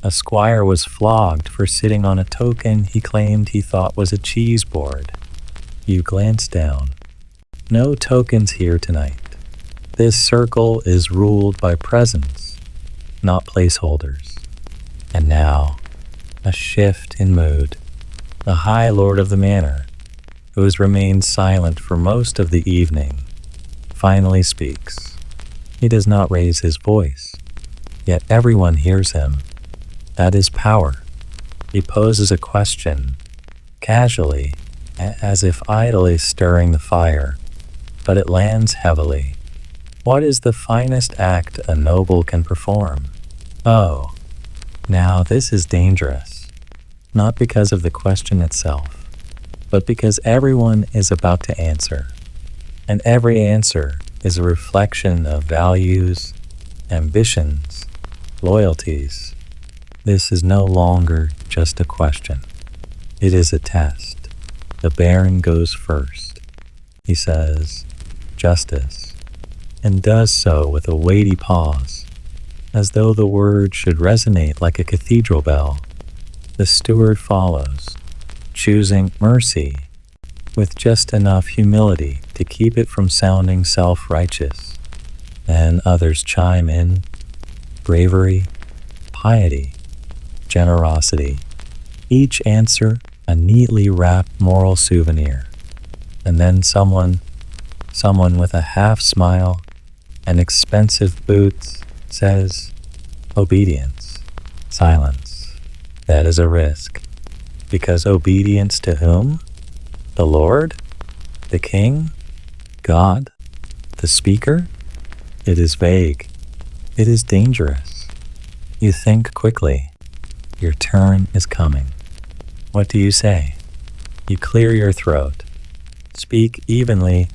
a squire was flogged for sitting on a token he claimed he thought was a cheese board. You glance down. No tokens here tonight. This circle is ruled by presence, not placeholders. And now, a shift in mood. The High Lord of the Manor, who has remained silent for most of the evening, finally speaks. He does not raise his voice, yet everyone hears him. That is power. He poses a question, casually, as if idly stirring the fire, but it lands heavily. What is the finest act a noble can perform? Oh, now this is dangerous, not because of the question itself, but because everyone is about to answer, and every answer is a reflection of values, ambitions, loyalties. This is no longer just a question. It is a test. The Baron goes first. He says, "Justice," and does so with a weighty pause, as though the word should resonate like a cathedral bell. The steward follows, choosing mercy with just enough humility to keep it from sounding self-righteous. Then others chime in: bravery, piety, generosity. Each answer a neatly wrapped moral souvenir. And then someone with a half smile and expensive boots says, "Obedience." Silence. That is a risk. Because obedience to whom? The Lord? The King? God? The Speaker? It is vague. It is dangerous. You think quickly. Your turn is coming. What do you say? You clear your throat, speak evenly,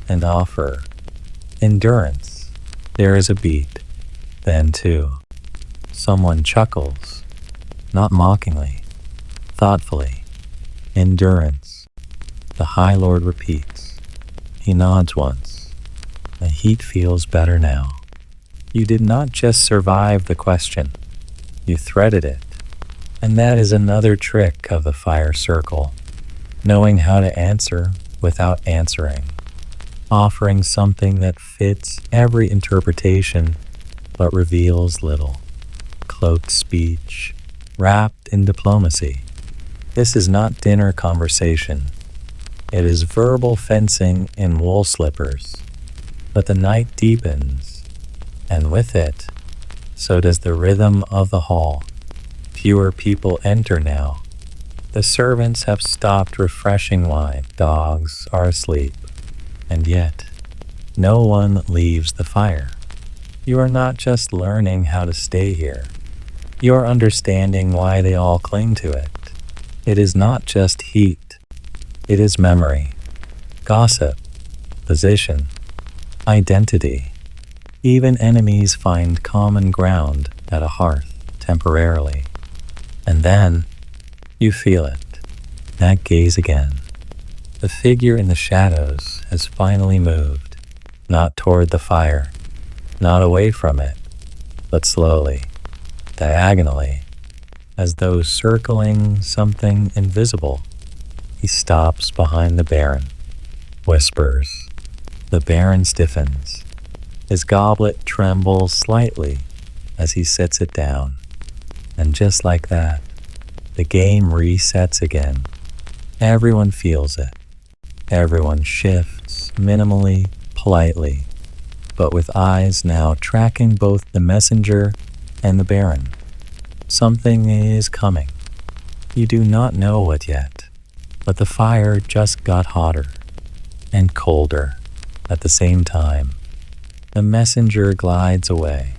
and offer endurance. There is a beat. Then, too, someone chuckles, not mockingly, thoughtfully. Endurance. The High Lord repeats. He nods once. The heat feels better now. You did not just survive the question. You threaded it. And that is another trick of the fire circle. Knowing how to answer without answering. Offering something that fits every interpretation but reveals little. Cloaked speech, wrapped in diplomacy. This is not dinner conversation. It is verbal fencing in wool slippers. But the night deepens, and with it, so does the rhythm of the hall. Fewer people enter now. The servants have stopped refreshing wine. Dogs are asleep. And yet, no one leaves the fire. You are not just learning how to stay here. You are understanding why they all cling to it. It is not just heat. It is memory, gossip, position, identity. Even enemies find common ground at a hearth temporarily. And then, you feel it, that gaze again. The figure in the shadows has finally moved, not toward the fire, not away from it, but slowly, diagonally, as though circling something invisible. He stops behind the Baron, whispers. The Baron stiffens. His goblet trembles slightly as he sets it down. And just like that, the game resets again. Everyone feels it. Everyone shifts, minimally, politely, but with eyes now tracking both the messenger and the Baron. Something is coming. You do not know what yet, but the fire just got hotter and colder at the same time. The messenger glides away,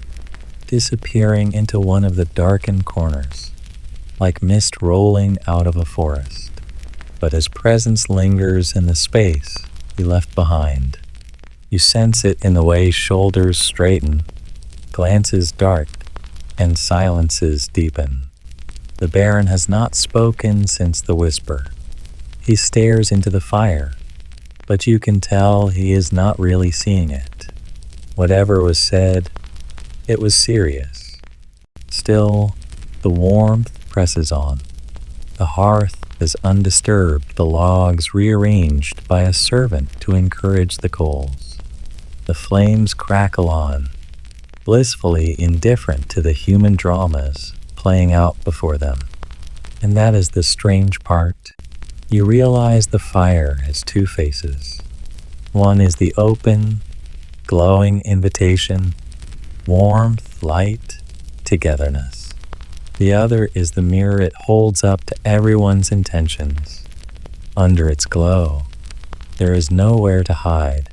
disappearing into one of the darkened corners, like mist rolling out of a forest. But his presence lingers in the space he left behind. You sense it in the way shoulders straighten, glances dart, and silences deepen. The Baron has not spoken since the whisper. He stares into the fire, but you can tell he is not really seeing it. Whatever was said, it was serious. Still, the warmth presses on. The hearth is undisturbed, the logs rearranged by a servant to encourage the coals. The flames crackle on, blissfully indifferent to the human dramas playing out before them. And that is the strange part. You realize the fire has two faces. One is the open, glowing invitation, warmth, light, togetherness. The other is the mirror it holds up to everyone's intentions. Under its glow, there is nowhere to hide,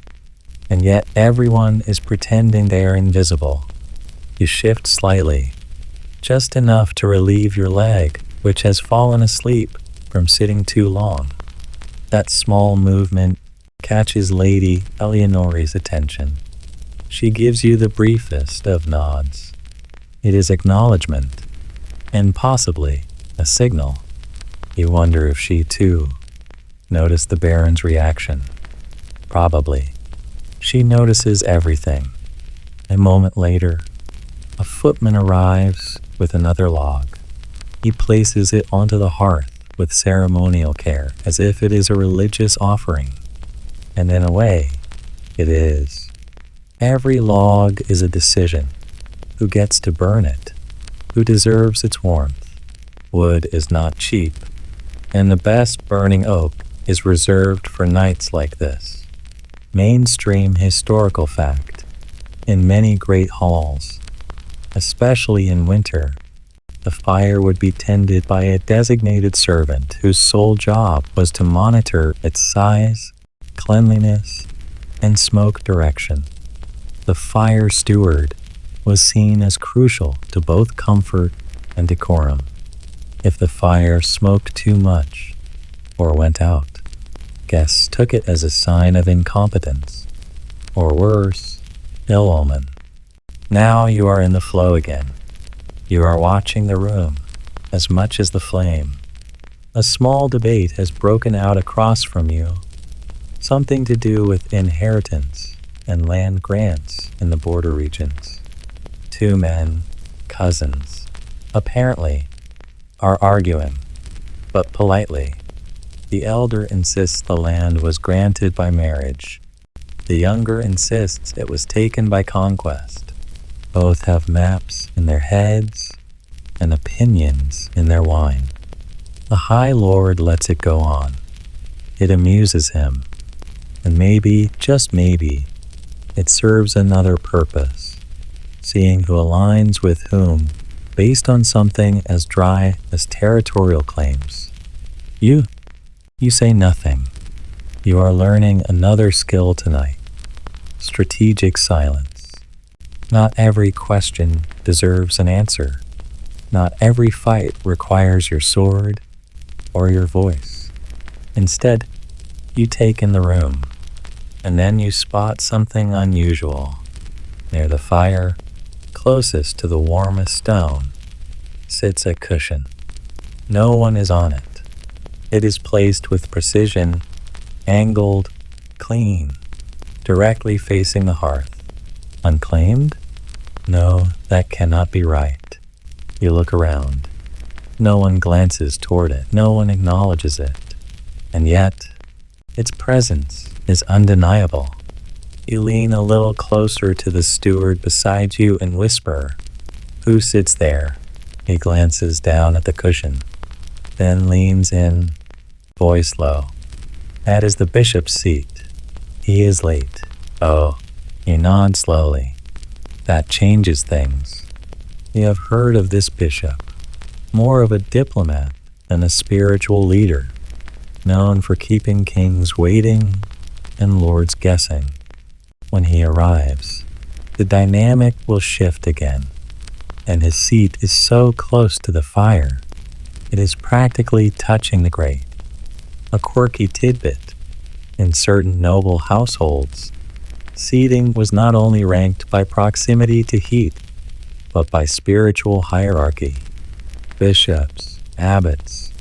and yet everyone is pretending they are invisible. You shift slightly, just enough to relieve your leg, which has fallen asleep from sitting too long. That small movement catches Lady Eleonore's attention. She gives you the briefest of nods. It is acknowledgement, and possibly a signal. You wonder if she, too, noticed the Baron's reaction. Probably. She notices everything. A moment later, a footman arrives with another log. He places it onto the hearth with ceremonial care, as if it is a religious offering. And in a way, it is. Every log is a decision. Who gets to burn it? Who deserves its warmth? Wood is not cheap, and the best burning oak is reserved for nights like this. Mainstream historical fact. In many great halls, especially in winter, the fire would be tended by a designated servant whose sole job was to monitor its size, cleanliness, and smoke direction. The fire steward was seen as crucial to both comfort and decorum. If the fire smoked too much or went out, guests took it as a sign of incompetence, or worse, ill omen. Now you are in the flow again. You are watching the room as much as the flame. A small debate has broken out across from you, something to do with inheritance and land grants in the border regions. Two men, cousins, apparently, are arguing, but politely. The elder insists the land was granted by marriage. The younger insists it was taken by conquest. Both have maps in their heads and opinions in their wine. The High Lord lets it go on. It amuses him, and maybe, just maybe, it serves another purpose, seeing who aligns with whom based on something as dry as territorial claims. You say nothing. You are learning another skill tonight. Strategic silence. Not every question deserves an answer. Not every fight requires your sword or your voice. Instead, you take in the room, and then you spot something unusual. Near the fire, closest to the warmest stone, sits a cushion. No one is on it. It is placed with precision, angled, clean, directly facing the hearth. Unclaimed? No, that cannot be right. You look around. No one glances toward it. No one acknowledges it. And yet, its presence is undeniable. You lean a little closer to the steward beside you and whisper, "Who sits there?" He glances down at the cushion, then leans in, voice low. "That is the bishop's seat. He is late." "Oh." You nod slowly. "That changes things. You have heard of this bishop. More of a diplomat than a spiritual leader, known for keeping kings waiting and lords guessing. When he arrives, the dynamic will shift again, and his seat is so close to the fire, it is practically touching the grate. A quirky tidbit. In certain noble households, seating was not only ranked by proximity to heat, but by spiritual hierarchy. Bishops, abbots,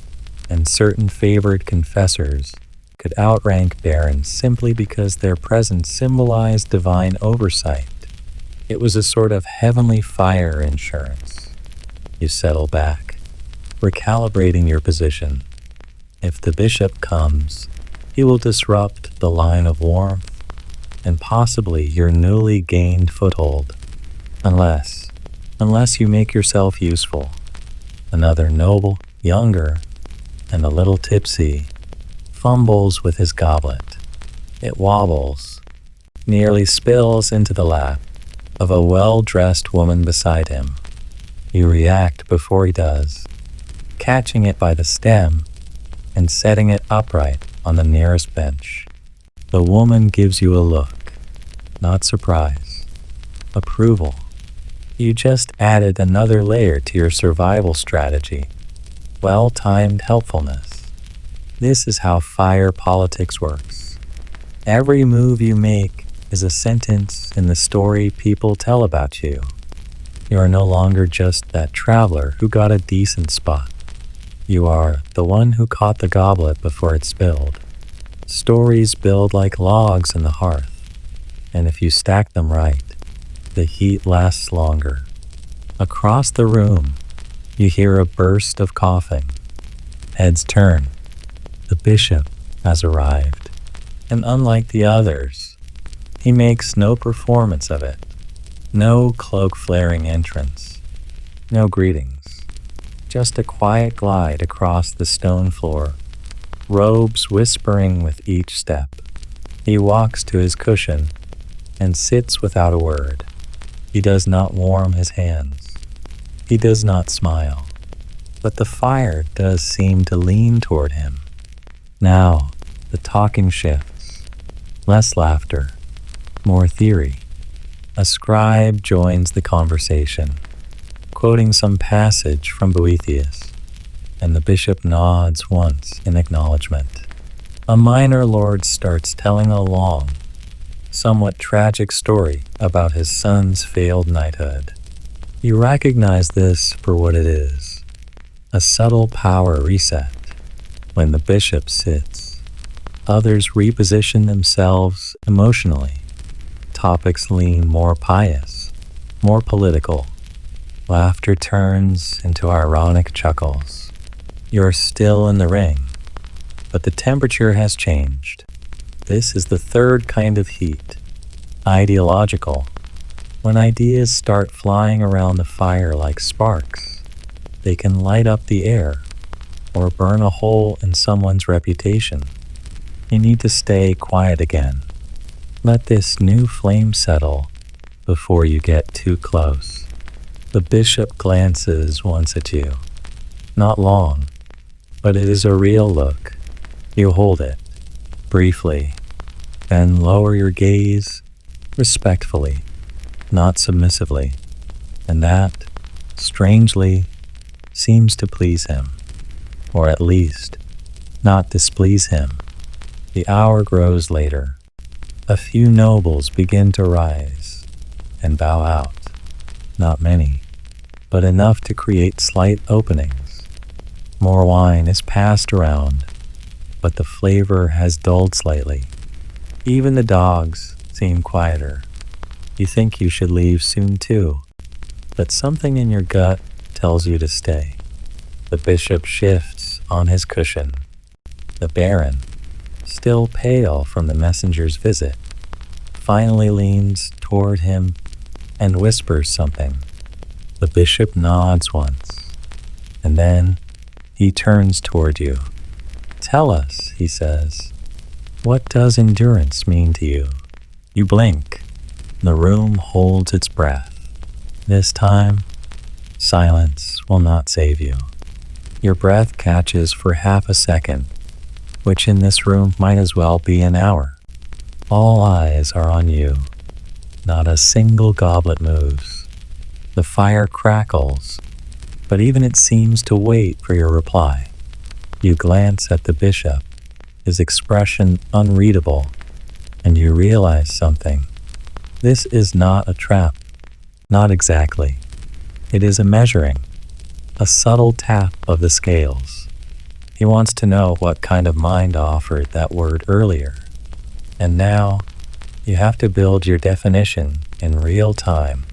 and certain favored confessors could outrank barons simply because their presence symbolized divine oversight. It was a sort of heavenly fire insurance. You settle back, recalibrating your position. If the bishop comes, he will disrupt the line of warmth and possibly your newly gained foothold. Unless you make yourself useful. Another noble, younger, and a little tipsy, fumbles with his goblet. It wobbles, nearly spills into the lap of a well-dressed woman beside him. You react before he does, catching it by the stem and setting it upright on the nearest bench. The woman gives you a look, not surprise, approval. You just added another layer to your survival strategy. Well-timed helpfulness. This is how fire politics works. Every move you make is a sentence in the story people tell about you. You are no longer just that traveler who got a decent spot. You are the one who caught the goblet before it spilled. Stories build like logs in the hearth, and if you stack them right, the heat lasts longer. Across the room, you hear a burst of coughing. Heads turn. The bishop has arrived, and unlike the others, he makes no performance of it. No cloak-flaring entrance. No greetings. Just a quiet glide across the stone floor, robes whispering with each step. He walks to his cushion and sits without a word. He does not warm his hands. He does not smile. But the fire does seem to lean toward him. Now, the talking shifts. Less laughter, more theory. A scribe joins the conversation, quoting some passage from Boethius, and the bishop nods once in acknowledgement. A minor lord starts telling a long, somewhat tragic story about his son's failed knighthood. You recognize this for what it is, a subtle power reset. When the bishop sits, others reposition themselves emotionally. Topics lean more pious, more political. Laughter turns into ironic chuckles. You're still in the ring, but the temperature has changed. This is the third kind of heat, ideological. When ideas start flying around the fire like sparks, they can light up the air or burn a hole in someone's reputation. You need to stay quiet again. Let this new flame settle before you get too close. The bishop glances once at you. Not long, but it is a real look. You hold it, briefly, then lower your gaze respectfully, not submissively, and that, strangely, seems to please him, or at least, not displease him. The hour grows later. A few nobles begin to rise and bow out. Not many, but enough to create slight openings. More wine is passed around, but the flavor has dulled slightly. Even the dogs seem quieter. You think you should leave soon too, but something in your gut tells you to stay. The bishop shifts on his cushion. The baron, still pale from the messenger's visit, finally leans toward him and whispers something. The bishop nods once, and then he turns toward you. "Tell us," he says, "what does endurance mean to you?" You blink. The room holds its breath. This time, silence will not save you. Your breath catches for half a second, which in this room might as well be an hour. All eyes are on you. Not a single goblet moves. The fire crackles, but even it seems to wait for your reply. You glance at the bishop, his expression unreadable, and you realize something. This is not a trap. Not exactly. It is a measuring, a subtle tap of the scales. He wants to know what kind of mind offered that word earlier. And now, you have to build your definition in real time,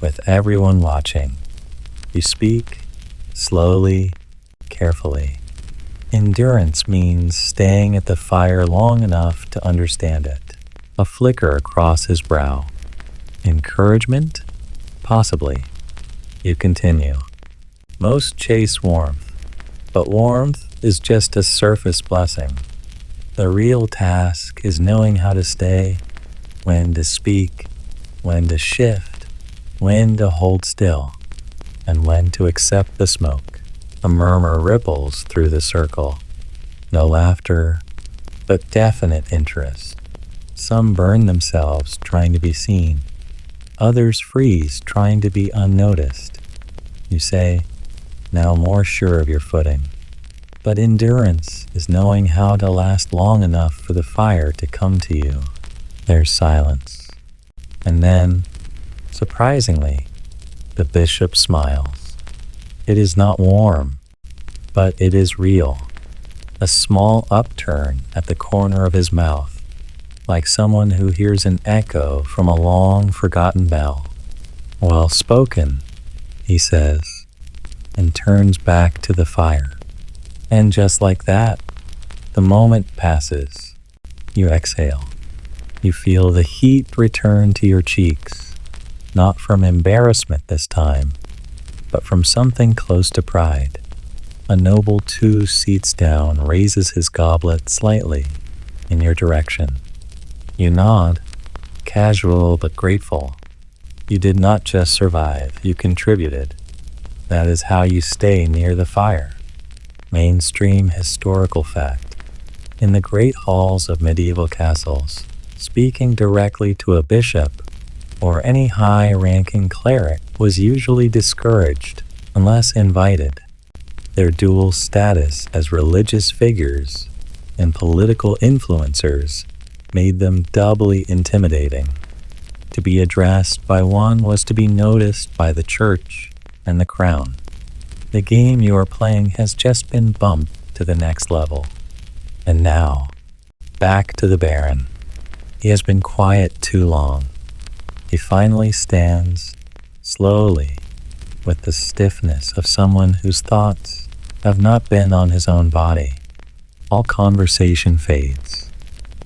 with everyone watching. You speak, slowly, carefully. Endurance means staying at the fire long enough to understand it. A flicker across his brow. Encouragement? Possibly. You continue. Most chase warmth, but warmth is just a surface blessing. The real task is knowing how to stay, when to speak, when to shift, when to hold still, and when to accept the smoke. A murmur ripples through the circle. No laughter, but definite interest. Some burn themselves trying to be seen. Others freeze trying to be unnoticed. You say, now more sure of your footing. But endurance is knowing how to last long enough for the fire to come to you. There's silence. And then, surprisingly, the bishop smiles. It is not warm, but it is real. A small upturn at the corner of his mouth, like someone who hears an echo from a long forgotten bell. Well spoken, he says, and turns back to the fire. And just like that, the moment passes. You exhale. You feel the heat return to your cheeks, not from embarrassment this time, but from something close to pride. A noble 2 seats down raises his goblet slightly in your direction. You nod, casual but grateful. You did not just survive, you contributed. That is how you stay near the fire. Mainstream historical fact. In the great halls of medieval castles, speaking directly to a bishop or any high-ranking cleric was usually discouraged unless invited. Their dual status as religious figures and political influencers made them doubly intimidating. To be addressed by one was to be noticed by the church and the crown. The game you are playing has just been bumped to the next level. And now, back to the Baron. He has been quiet too long. He finally stands, slowly, with the stiffness of someone whose thoughts have not been on his own body. All conversation fades.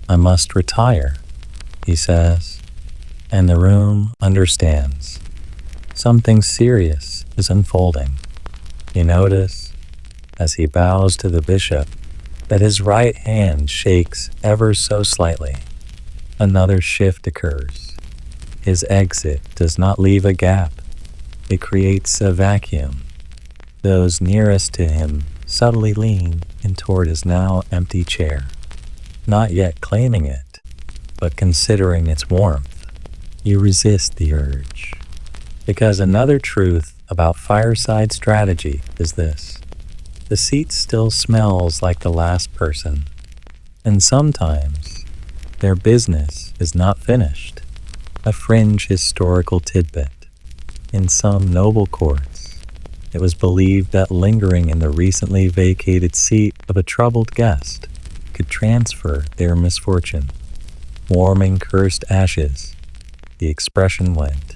I must retire, he says, and the room understands. Something serious is unfolding. You notice, as he bows to the bishop, that his right hand shakes ever so slightly. Another shift occurs. His exit does not leave a gap. It creates a vacuum. Those nearest to him subtly lean in toward his now empty chair, not yet claiming it, but considering its warmth. You resist the urge. Because another truth about fireside strategy is this: the seat still smells like the last person, and sometimes their business is not finished. A fringe historical tidbit. In some noble courts, it was believed that lingering in the recently vacated seat of a troubled guest could transfer their misfortune. Warming cursed ashes, the expression went.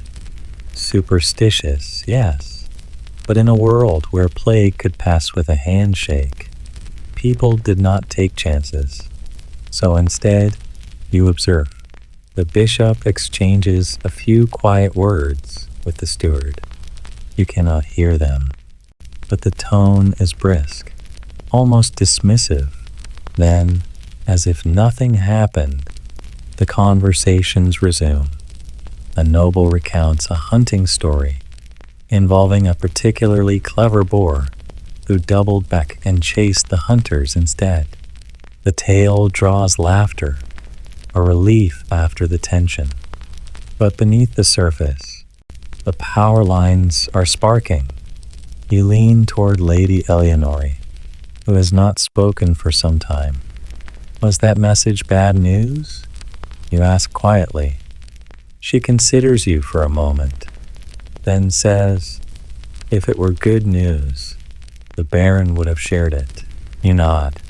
Superstitious, yes, but in a world where plague could pass with a handshake, people did not take chances. So instead, you observe. The bishop exchanges a few quiet words with the steward. You cannot hear them, but the tone is brisk, almost dismissive. Then, as if nothing happened, the conversations resume. A noble recounts a hunting story involving a particularly clever boar who doubled back and chased the hunters instead. The tale draws laughter, a relief after the tension. But beneath the surface, the power lines are sparking. You lean toward Lady Eleonore, who has not spoken for some time. Was that message bad news? You ask quietly. She considers you for a moment, then says, if it were good news, the Baron would have shared it. You nod.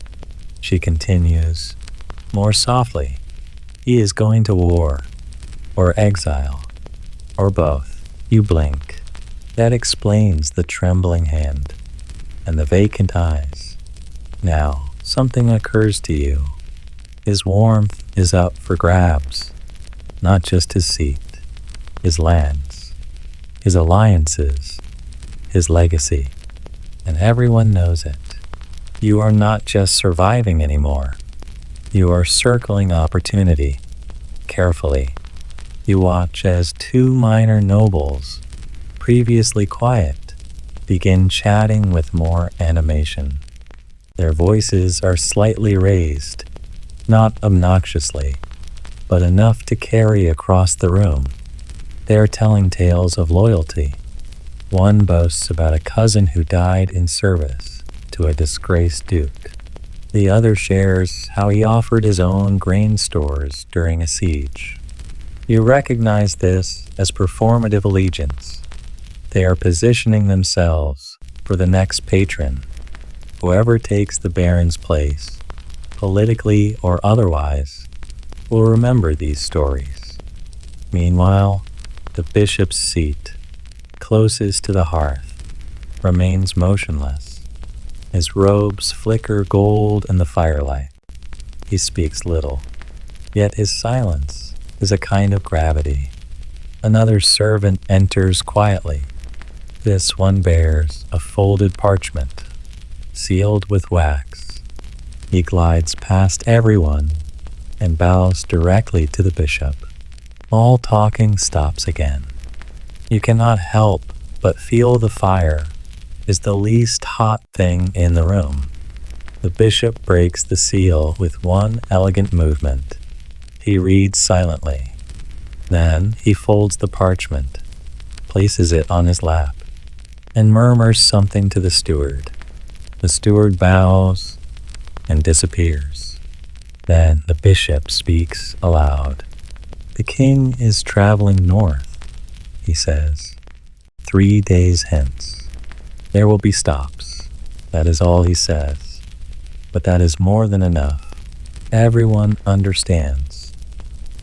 She continues, more softly, he is going to war, or exile, or both. You blink. That explains the trembling hand and the vacant eyes. Now, something occurs to you. His warmth is up for grabs. Not just his seat, his lands. his alliances, his legacy, and everyone knows it. You are not just surviving anymore. You are circling opportunity. Carefully, you watch as two minor nobles, previously quiet, begin chatting with more animation. Their voices are slightly raised, not obnoxiously, but enough to carry across the room. They are telling tales of loyalty. One boasts about a cousin who died in service to a disgraced duke. The other shares how he offered his own grain stores during a siege. You recognize this as performative allegiance. They are positioning themselves for the next patron. Whoever takes the baron's place, politically or otherwise, will remember these stories. Meanwhile, the bishop's seat, closest to the hearth, remains motionless. His robes flicker gold in the firelight. He speaks little, yet his silence is a kind of gravity. Another servant enters quietly. This one bears a folded parchment, sealed with wax. He glides past everyone and bows directly to the bishop. All talking stops again. You cannot help but feel the fire is the least hot thing in the room. The bishop breaks the seal with one elegant movement. He reads silently. Then he folds the parchment, places it on his lap, and murmurs something to the steward. The steward bows and disappears. Then the bishop speaks aloud. The king is traveling north, he says. 3 days hence. There will be stops. That is all he says. But that is more than enough. Everyone understands.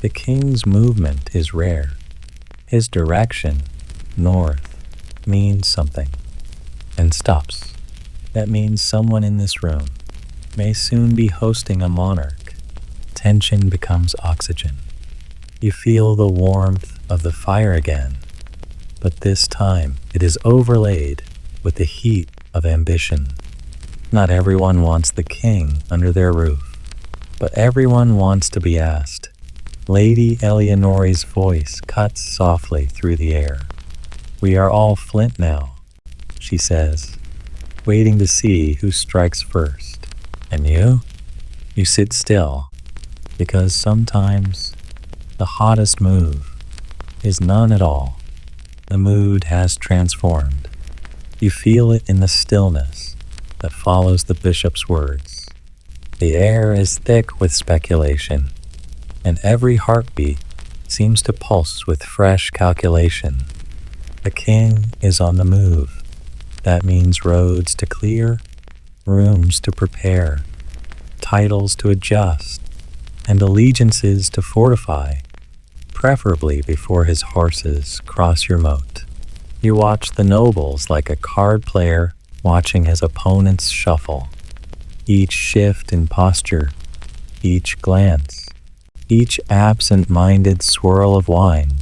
The king's movement is rare. His direction, north, means something. And stops. That means someone in this room may soon be hosting a monarch. Tension becomes oxygen. You feel the warmth of the fire again, but this time it is overlaid with the heat of ambition. Not everyone wants the king under their roof, but everyone wants to be asked. Lady Eleonore's voice cuts softly through the air. We are all flint now, she says, waiting to see who strikes first. And you? You sit still, because sometimes the hottest move is none at all. The mood has transformed. You feel it in the stillness that follows the bishop's words. The air is thick with speculation, and every heartbeat seems to pulse with fresh calculation. The king is on the move. That means roads to clear, rooms to prepare, titles to adjust, and allegiances to fortify, preferably before his horses cross your moat. You watch the nobles like a card player watching his opponents shuffle. Each shift in posture, each glance, each absent-minded swirl of wine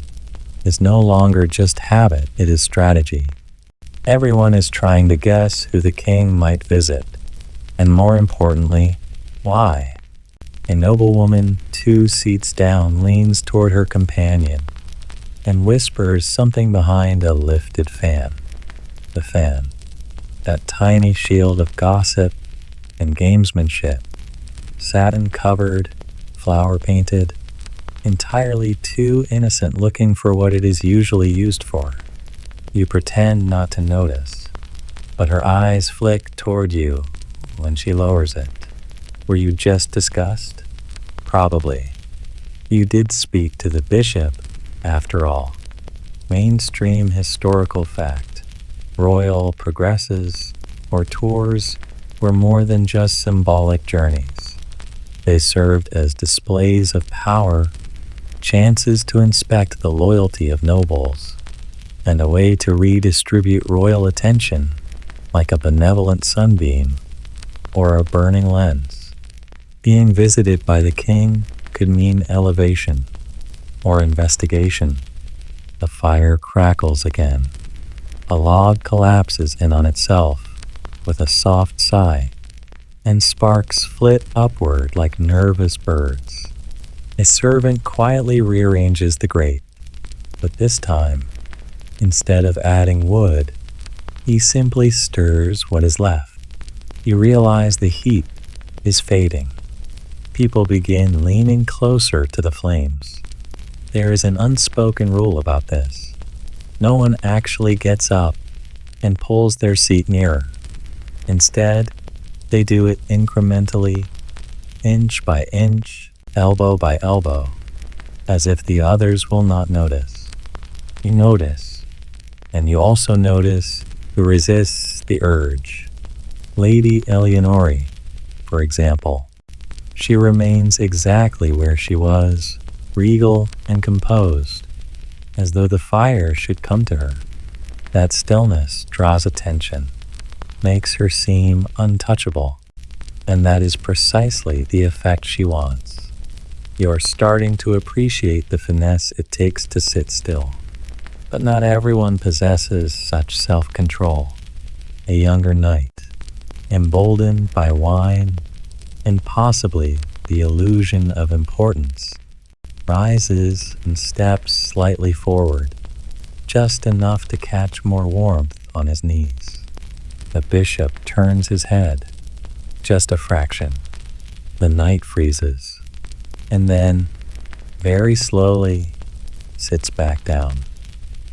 is no longer just habit, it is strategy. Everyone is trying to guess who the king might visit, and more importantly, why. A noblewoman 2 seats down leans toward her companion and whispers something behind a lifted fan. The fan, that tiny shield of gossip and gamesmanship, satin-covered, flower-painted, entirely too innocent looking for what it is usually used for. You pretend not to notice, but her eyes flick toward you when she lowers it. Were you just disgust? Probably. You did speak to the bishop, after all. Mainstream historical fact. Royal progresses or tours were more than just symbolic journeys. They served as displays of power, chances to inspect the loyalty of nobles, and a way to redistribute royal attention like a benevolent sunbeam or a burning lens. Being visited by the king could mean elevation or investigation. The fire crackles again. A log collapses in on itself with a soft sigh, and sparks flit upward like nervous birds. A servant quietly rearranges the grate, but this time, instead of adding wood, he simply stirs what is left. You realize the heat is fading. People begin leaning closer to the flames. There is an unspoken rule about this. No one actually gets up and pulls their seat nearer. Instead, they do it incrementally, inch by inch, elbow by elbow, as if the others will not notice. You notice, and you also notice who resists the urge. Lady Eleonore, for example. She remains exactly where she was, regal and composed, as though the fire should come to her. That stillness draws attention, makes her seem untouchable, and that is precisely the effect she wants. You're starting to appreciate the finesse it takes to sit still. But not everyone possesses such self-control. A younger knight, emboldened by wine and possibly the illusion of importance, rises and steps slightly forward, just enough to catch more warmth on his knees. The bishop turns his head, just a fraction. The knight freezes, and then, very slowly, sits back down.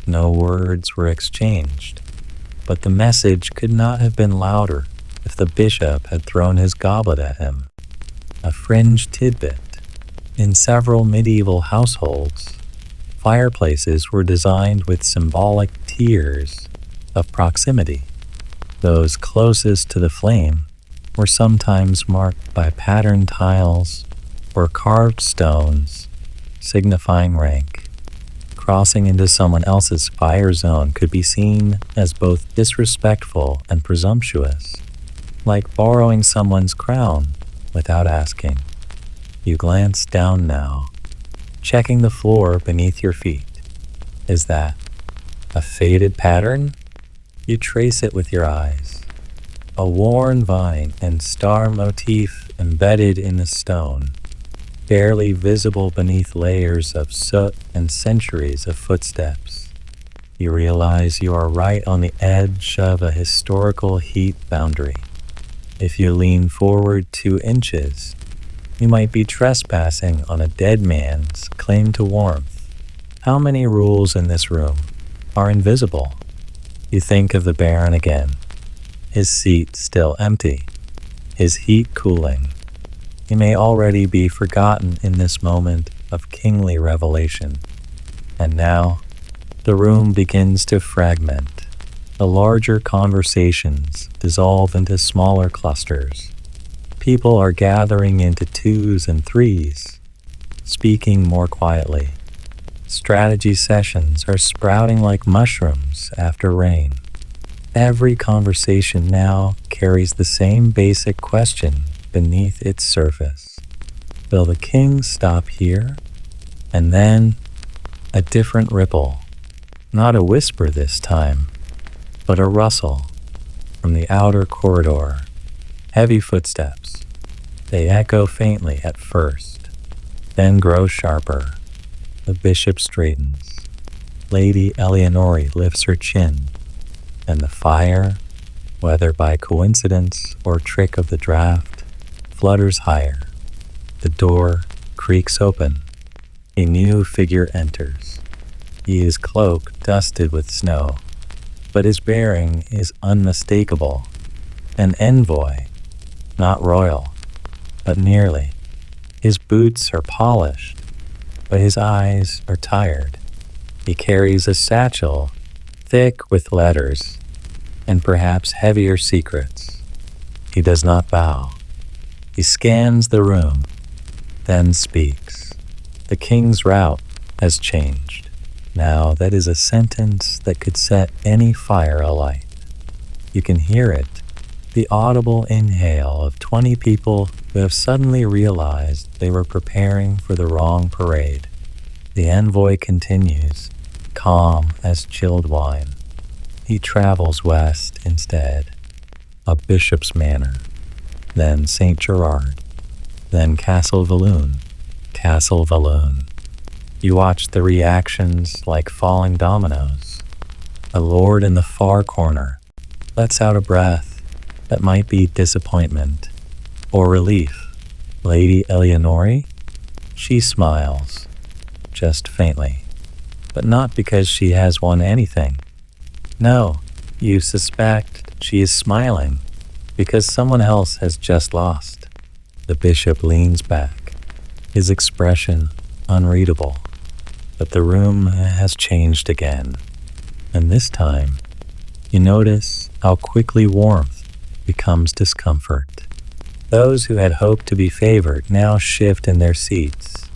No words were exchanged, but the message could not have been louder if the bishop had thrown his goblet at him. A fringe tidbit. In several medieval households, fireplaces were designed with symbolic tiers of proximity. Those closest to the flame were sometimes marked by patterned tiles or carved stones, signifying rank. Crossing into someone else's fire zone could be seen as both disrespectful and presumptuous, like borrowing someone's crown without asking. You glance down now, checking the floor beneath your feet. Is that a faded pattern? You trace it with your eyes. A worn vine and star motif embedded in the stone, barely visible beneath layers of soot and centuries of footsteps. You realize you are right on the edge of a historical heat boundary. If you lean forward 2 inches, you might be trespassing on a dead man's claim to warmth. How many rules in this room are invisible? You think of the Baron again, his seat still empty, his heat cooling. He may already be forgotten in this moment of kingly revelation. And now, the room begins to fragment. The larger conversations dissolve into smaller clusters. People are gathering into 2s and 3s, speaking more quietly. Strategy sessions are sprouting like mushrooms after rain. Every conversation now carries the same basic question beneath its surface. Will the king stop here? And then, a different ripple. Not a whisper this time, but a rustle from the outer corridor. Heavy footsteps. They echo faintly at first, then grow sharper. The bishop straightens. Lady Eleonore lifts her chin, and the fire, whether by coincidence or trick of the draft, flutters higher. The door creaks open. A new figure enters. He is cloak dusted with snow, but his bearing is unmistakable. An envoy, not royal, but nearly. His boots are polished, but his eyes are tired. He carries a satchel thick with letters and perhaps heavier secrets. He does not bow. He scans the room, then speaks. The king's route has changed. Now that is a sentence that could set any fire alight. You can hear it, the audible inhale of 20 people who have suddenly realized they were preparing for the wrong parade. The envoy continues, calm as chilled wine. He travels west instead, up Bishop's Manor, then St. Gerard, then Castle Valloon. Castle Valloon. You watch the reactions like falling dominoes. A lord in the far corner lets out a breath that might be disappointment or relief. Lady Eleonore? She smiles, just faintly, but not because she has won anything. No, you suspect she is smiling because someone else has just lost. The bishop leans back, his expression unreadable, but the room has changed again. And this time, you notice how quickly warmth becomes discomfort. Those who had hoped to be favored now shift in their seats,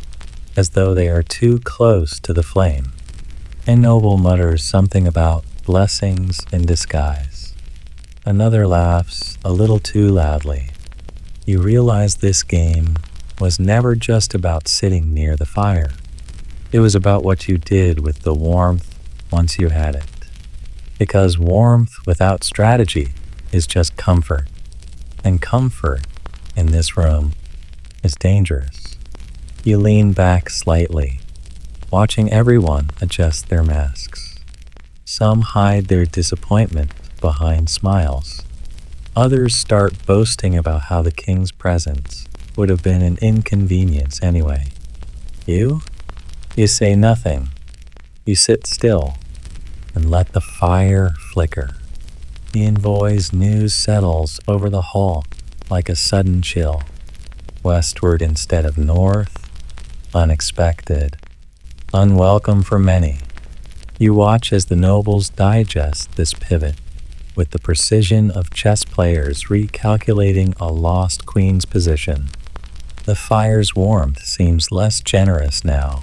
as though they are too close to the flame. A noble mutters something about blessings in disguise. Another laughs a little too loudly. You realize this game was never just about sitting near the fire. It was about what you did with the warmth once you had it. Because warmth without strategy is just comfort. And comfort in this room is dangerous. You lean back slightly, watching everyone adjust their masks. Some hide their disappointment behind smiles. Others start boasting about how the king's presence would have been an inconvenience anyway. You say nothing. You sit still and let the fire flicker. The envoy's news settles over the hall like a sudden chill. Westward instead of north, unexpected, unwelcome for many. You watch as the nobles digest this pivot with the precision of chess players recalculating a lost queen's position. The fire's warmth seems less generous now,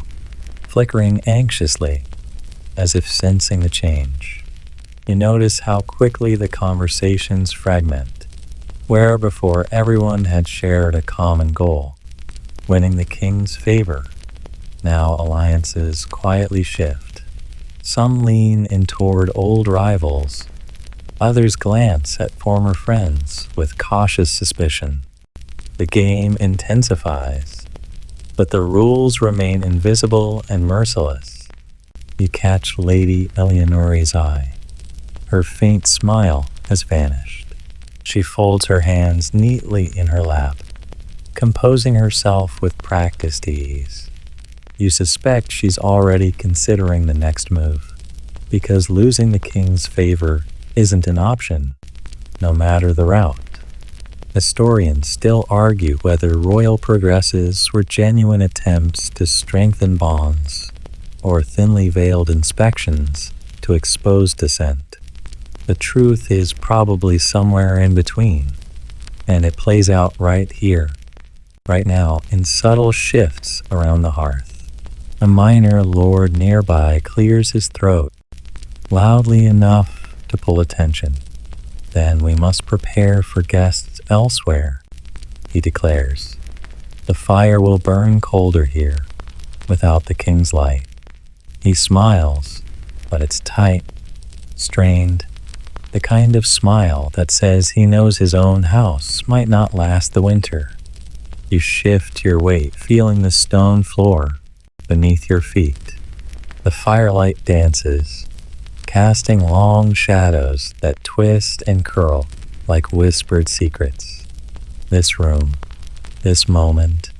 flickering anxiously, as if sensing the change. You notice how quickly the conversations fragment, where before everyone had shared a common goal, winning the king's favor. Now alliances quietly shift. Some lean in toward old rivals. Others glance at former friends with cautious suspicion. The game intensifies, but the rules remain invisible and merciless. You catch Lady Eleonore's eye. Her faint smile has vanished. She folds her hands neatly in her lap, composing herself with practiced ease. You suspect she's already considering the next move, because losing the king's favor isn't an option, no matter the route. Historians still argue whether royal progresses were genuine attempts to strengthen bonds, or thinly veiled inspections to expose dissent. The truth is probably somewhere in between, and it plays out right here, right now, in subtle shifts around the hearth. A minor lord nearby clears his throat, loudly enough to pull attention. Then we must prepare for guests elsewhere, he declares. The fire will burn colder here, without the king's light. He smiles, but it's tight, strained, the kind of smile that says he knows his own house might not last the winter. You shift your weight, feeling the stone floor beneath your feet. The firelight dances, casting long shadows that twist and curl like whispered secrets. This room, this moment,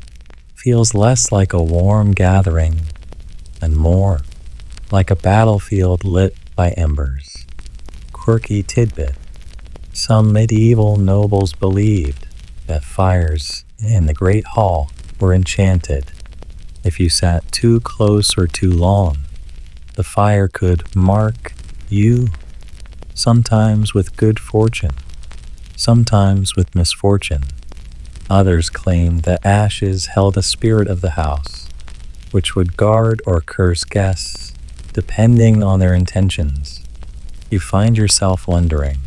feels less like a warm gathering and more like a battlefield lit by embers. Quirky tidbit. Some medieval nobles believed that fires in the Great Hall were enchanted. If you sat too close or too long, the fire could mark you, sometimes with good fortune, sometimes with misfortune. Others claimed that ashes held a spirit of the house, which would guard or curse guests, depending on their intentions. You find yourself wondering,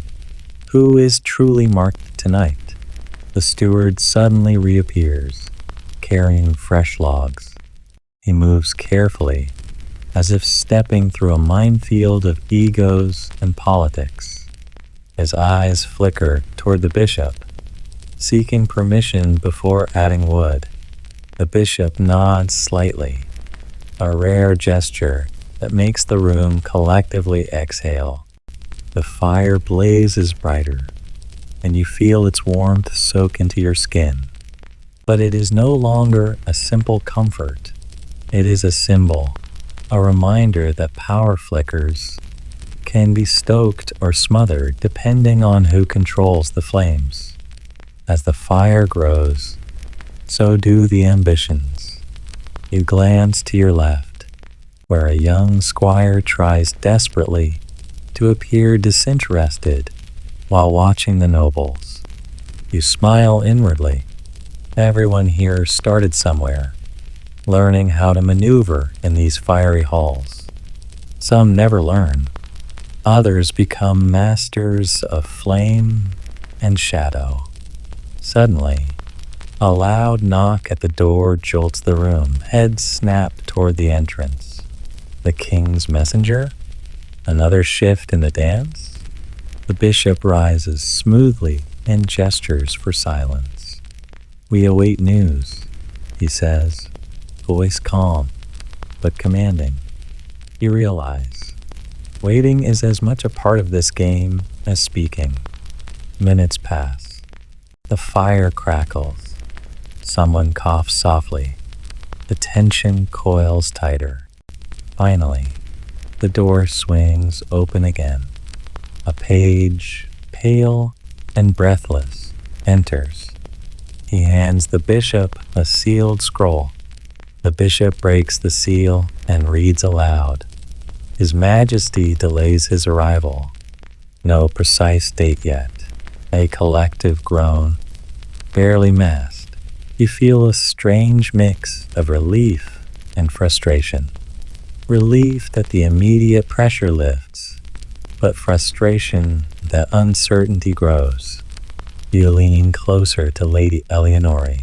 who is truly marked tonight? The steward suddenly reappears, carrying fresh logs. He moves carefully, as if stepping through a minefield of egos and politics. His eyes flicker toward the bishop, seeking permission before adding wood. The bishop nods slightly, a rare gesture that makes the room collectively exhale. The fire blazes brighter, and you feel its warmth soak into your skin. But it is no longer a simple comfort. It is a symbol, a reminder that power flickers can be stoked or smothered depending on who controls the flames. As the fire grows, so do the ambitions. You glance to your left, where a young squire tries desperately to appear disinterested while watching the nobles. You smile inwardly. Everyone here started somewhere, learning how to maneuver in these fiery halls. Some never learn. Others become masters of flame and shadow. Suddenly, a loud knock at the door jolts the room. Heads snap toward the entrance. The king's messenger? Another shift in the dance? The bishop rises smoothly and gestures for silence. "We await news," he says, voice calm but commanding. You realize, waiting is as much a part of this game as speaking. Minutes pass. The fire crackles. Someone coughs softly. The tension coils tighter. Finally, the door swings open again. A page, pale and breathless, enters. He hands the bishop a sealed scroll. The bishop breaks the seal and reads aloud. His Majesty delays his arrival. No precise date yet. A collective groan, barely masked. You feel a strange mix of relief and frustration. Relief that the immediate pressure lifts, but frustration that uncertainty grows. You lean closer to Lady Eleonore.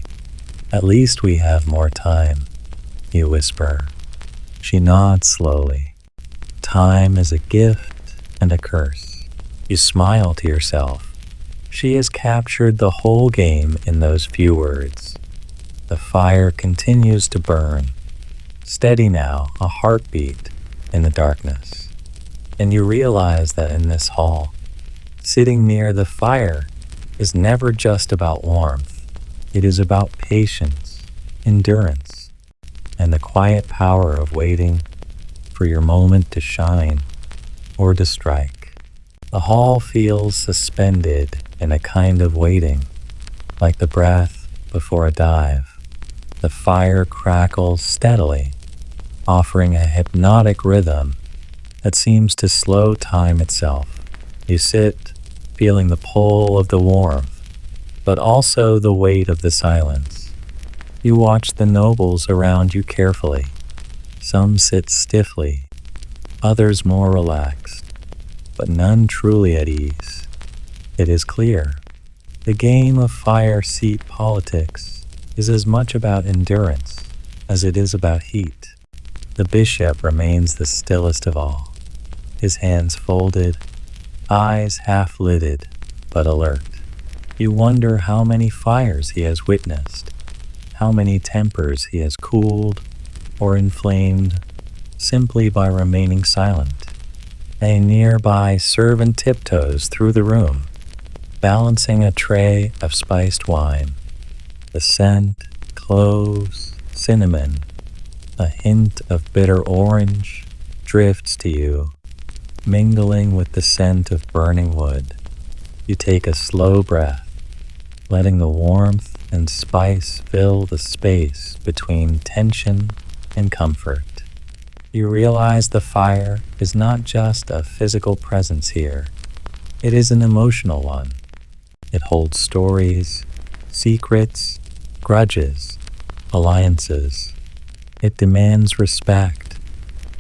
"At least we have more time," you whisper. She nods slowly. Time is a gift and a curse. You smile to yourself. She has captured the whole game in those few words. The fire continues to burn, steady now, a heartbeat in the darkness. And you realize that in this hall, sitting near the fire is never just about warmth. It is about patience, endurance, and the quiet power of waiting for your moment to shine or to strike. The hall feels suspended in a kind of waiting, like the breath before a dive. The fire crackles steadily, offering a hypnotic rhythm that seems to slow time itself. You sit, feeling the pull of the warmth, but also the weight of the silence. You watch the nobles around you carefully. Some sit stiffly, others more relaxed, but none truly at ease. It is clear. The game of fire seat politics is as much about endurance as it is about heat. The bishop remains the stillest of all, his hands folded, eyes half-lidded but alert. You wonder how many fires he has witnessed, how many tempers he has cooled or inflamed simply by remaining silent. A nearby servant tiptoes through the room, balancing a tray of spiced wine. The scent, cloves, cinnamon, a hint of bitter orange, drifts to you, mingling with the scent of burning wood. You take a slow breath, letting the warmth and spice fill the space between tension and comfort. You realize the fire is not just a physical presence here. It is an emotional one. It holds stories, secrets, grudges, alliances. It demands respect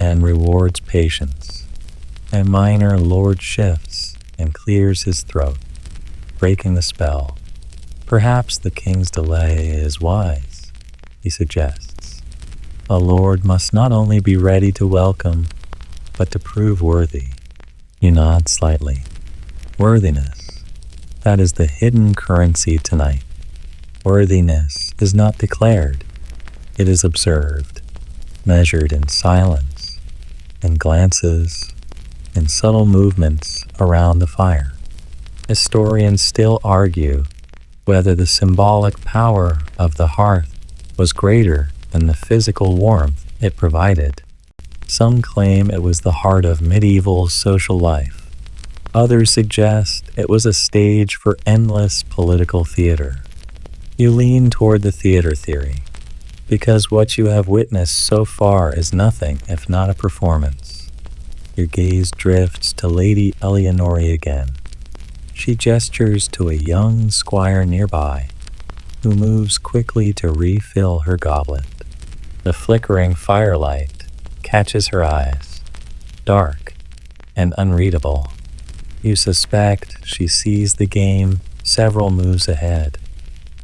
and rewards patience. A minor lord shifts and clears his throat, breaking the spell. "Perhaps the king's delay is wise," he suggests. A lord must not only be ready to welcome, but to prove worthy. You nod slightly. Worthiness. That is the hidden currency tonight. Worthiness is not declared. It is observed, measured in silence, in glances, in subtle movements around the fire. Historians still argue whether the symbolic power of the hearth was greater than the physical warmth it provided. Some claim it was the heart of medieval social life. Others suggest it was a stage for endless political theater. You lean toward the theater theory, because what you have witnessed so far is nothing if not a performance. Your gaze drifts to Lady Eleonore again. She gestures to a young squire nearby, who moves quickly to refill her goblet. The flickering firelight catches her eyes, dark and unreadable. You suspect she sees the game several moves ahead,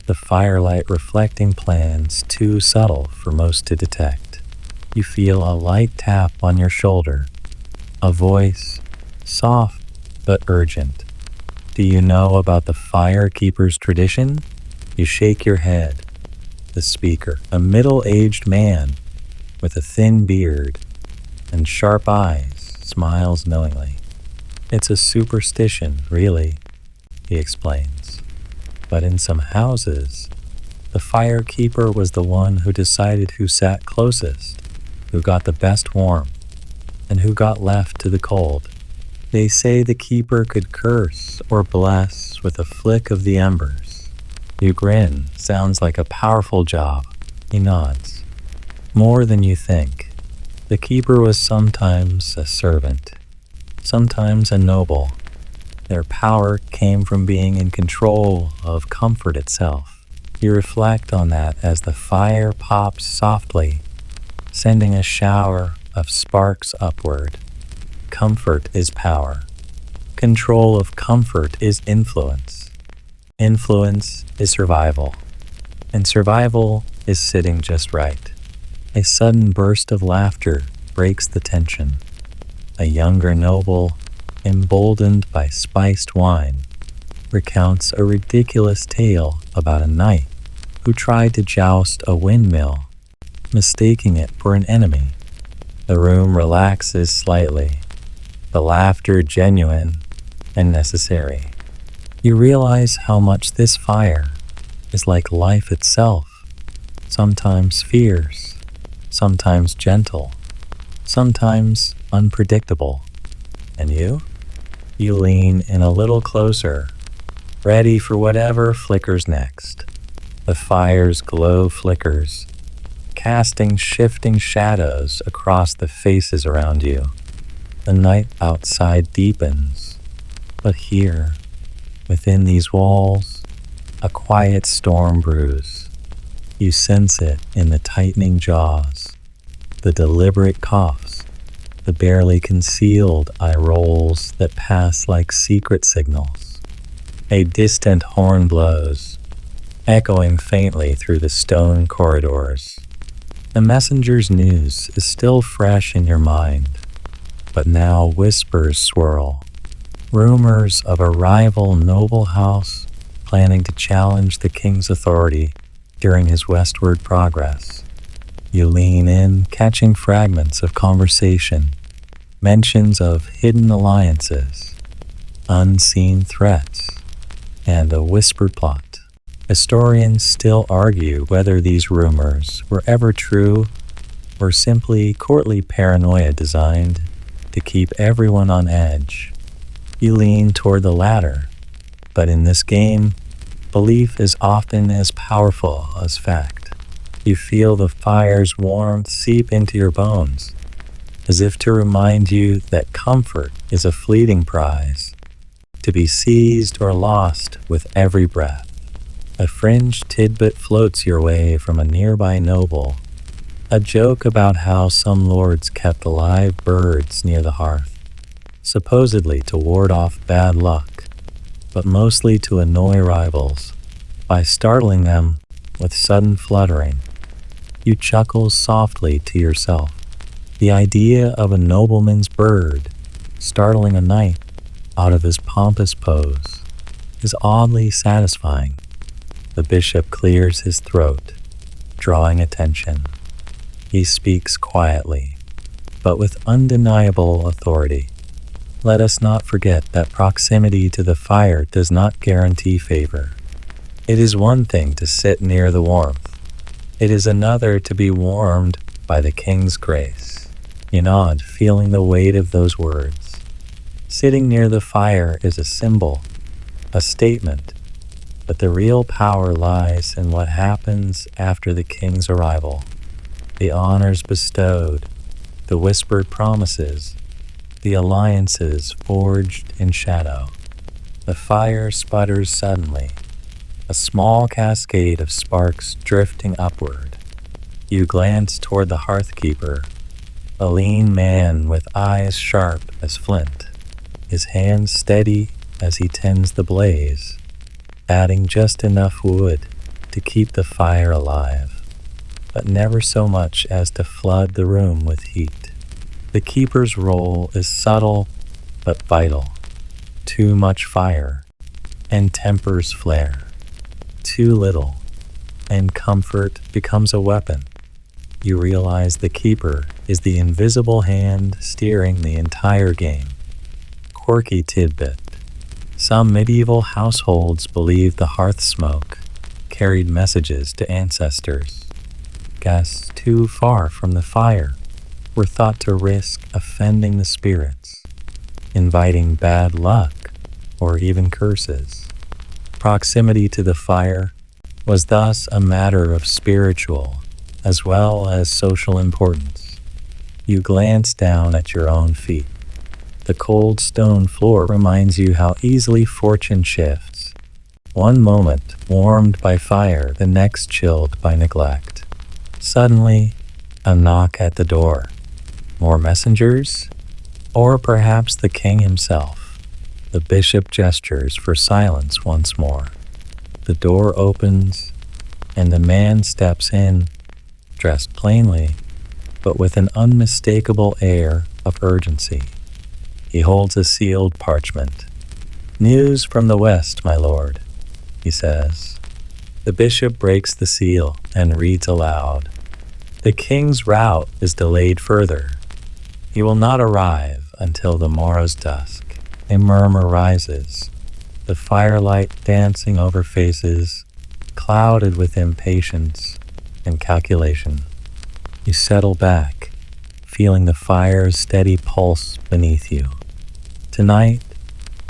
the firelight reflecting plans too subtle for most to detect. You feel a light tap on your shoulder, a voice, soft but urgent. Do you know about the firekeeper's tradition? You shake your head. The speaker, a middle-aged man with a thin beard and sharp eyes, smiles knowingly. It's a superstition, really, he explains. But in some houses, the firekeeper was the one who decided who sat closest, who got the best warmth, and who got left to the cold. They say the keeper could curse or bless with a flick of the embers. You grin. Sounds like a powerful job. He nods. More than you think. The keeper was sometimes a servant, sometimes a noble. Their power came from being in control of comfort itself. You reflect on that as the fire pops softly, sending a shower of sparks upward. Comfort is power. Control of comfort is influence. Influence is survival. And survival is sitting just right. A sudden burst of laughter breaks the tension. A younger noble, emboldened by spiced wine, recounts a ridiculous tale about a knight who tried to joust a windmill, mistaking it for an enemy. The room relaxes slightly, the laughter genuine and necessary. You realize how much this fire is like life itself, sometimes fierce, sometimes gentle, sometimes unpredictable. And you? You lean in a little closer, ready for whatever flickers next. The fire's glow flickers, casting shifting shadows across the faces around you. The night outside deepens, but here, within these walls, a quiet storm brews. You sense it in the tightening jaws, the deliberate coughs, the barely concealed eye rolls that pass like secret signals. A distant horn blows, echoing faintly through the stone corridors. The messenger's news is still fresh in your mind, but now whispers swirl. Rumors of a rival noble house planning to challenge the king's authority during his westward progress. You lean in, catching fragments of conversation, mentions of hidden alliances, unseen threats, and a whispered plot. Historians still argue whether these rumors were ever true or simply courtly paranoia designed to keep everyone on edge. You lean toward the latter, but in this game, belief is often as powerful as fact. You feel the fire's warmth seep into your bones, as if to remind you that comfort is a fleeting prize, to be seized or lost with every breath. A fringe tidbit floats your way from a nearby noble, a joke about how some lords kept live birds near the hearth, supposedly to ward off bad luck, but mostly to annoy rivals by startling them with sudden fluttering. You chuckle softly to yourself. The idea of a nobleman's bird startling a knight out of his pompous pose is oddly satisfying. The bishop clears his throat, drawing attention. He speaks quietly, but with undeniable authority. Let us not forget that proximity to the fire does not guarantee favor. It is one thing to sit near the warmth. It is another to be warmed by the king's grace. You nod, feeling the weight of those words. Sitting near the fire is a symbol, a statement, but the real power lies in what happens after the king's arrival. The honors bestowed, the whispered promises, the alliances forged in shadow. The fire sputters suddenly, a small cascade of sparks drifting upward. You glance toward the hearthkeeper, a lean man with eyes sharp as flint, his hands steady as he tends the blaze, adding just enough wood to keep the fire alive, but never so much as to flood the room with heat. The keeper's role is subtle but vital. Too much fire, and tempers flare. Too little, and comfort becomes a weapon. You realize the keeper is the invisible hand steering the entire game. Quirky tidbit. Some medieval households believed the hearth smoke carried messages to ancestors. Guests too far from the fire were thought to risk offending the spirits, inviting bad luck or even curses. Proximity to the fire was thus a matter of spiritual as well as social importance. You glance down at your own feet. The cold stone floor reminds you how easily fortune shifts. One moment warmed by fire, the next chilled by neglect. Suddenly, a knock at the door. More messengers? Or perhaps the king himself. The bishop gestures for silence once more. The door opens, and the man steps in, dressed plainly, but with an unmistakable air of urgency. He holds a sealed parchment. "News from the west, my lord," he says. The bishop breaks the seal and reads aloud. "The king's route is delayed further. He will not arrive until the morrow's dusk." A murmur rises, the firelight dancing over faces, clouded with impatience and calculation. You settle back, feeling the fire's steady pulse beneath you. Tonight,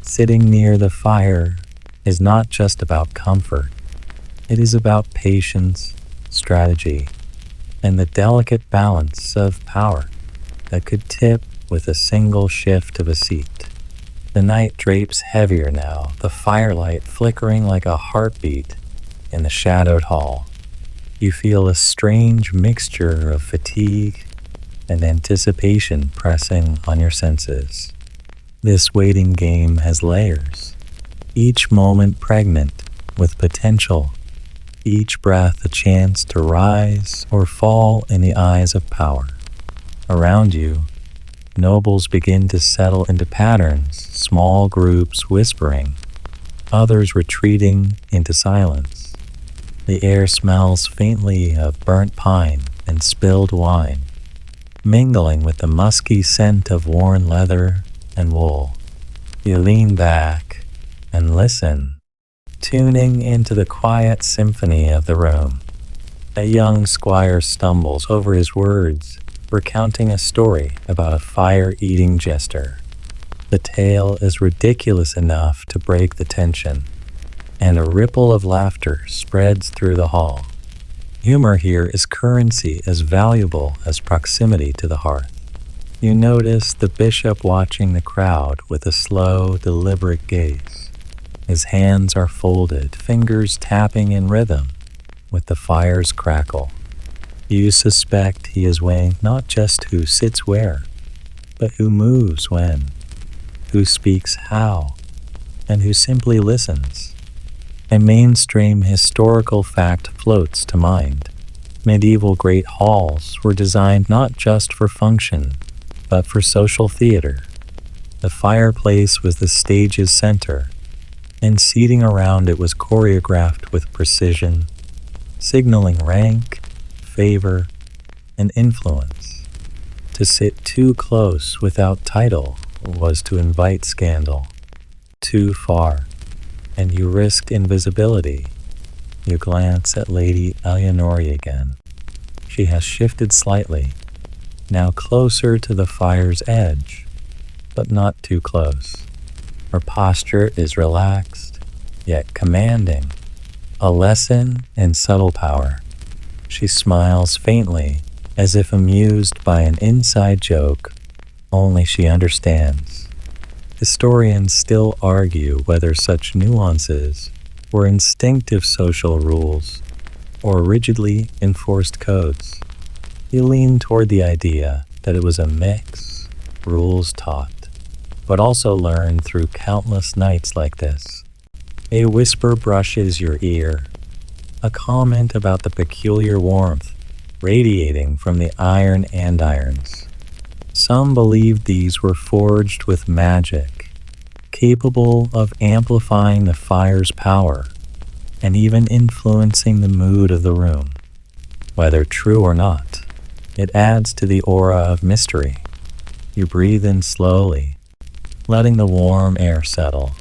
sitting near the fire is not just about comfort. It is about patience, strategy, and the delicate balance of power that could tip with a single shift of a seat. The night drapes heavier now, the firelight flickering like a heartbeat in the shadowed hall. You feel a strange mixture of fatigue and anticipation pressing on your senses. This waiting game has layers, each moment pregnant with potential, each breath a chance to rise or fall in the eyes of power. Around you, nobles begin to settle into patterns, small groups whispering, others retreating into silence. The air smells faintly of burnt pine and spilled wine, mingling with the musky scent of worn leather and wool. You lean back and listen, tuning into the quiet symphony of the room. A young squire stumbles over his words, recounting a story about a fire-eating jester. The tale is ridiculous enough to break the tension, and a ripple of laughter spreads through the hall. Humor here is currency as valuable as proximity to the hearth. You notice the bishop watching the crowd with a slow, deliberate gaze. His hands are folded, fingers tapping in rhythm with the fire's crackle. You suspect he is weighing not just who sits where, but who moves when, who speaks how, and who simply listens. A mainstream historical fact floats to mind. Medieval great halls were designed not just for function, but for social theater. The fireplace was the stage's center, and seating around it was choreographed with precision, signaling rank, favor, and influence. To sit too close without title was to invite scandal. Too far, and you risked invisibility. You glance at Lady Eleonore again. She has shifted slightly, now closer to the fire's edge, but not too close. Her posture is relaxed, yet commanding, a lesson in subtle power. She smiles faintly, as if amused by an inside joke only she understands. Historians still argue whether such nuances were instinctive social rules or rigidly enforced codes. You lean toward the idea that it was a mix, rules taught, but also learned through countless nights like this. A whisper brushes your ear, a comment about the peculiar warmth radiating from the iron andirons. Some believed these were forged with magic, capable of amplifying the fire's power and even influencing the mood of the room. Whether true or not, it adds to the aura of mystery. You breathe in slowly, letting the warm air settle.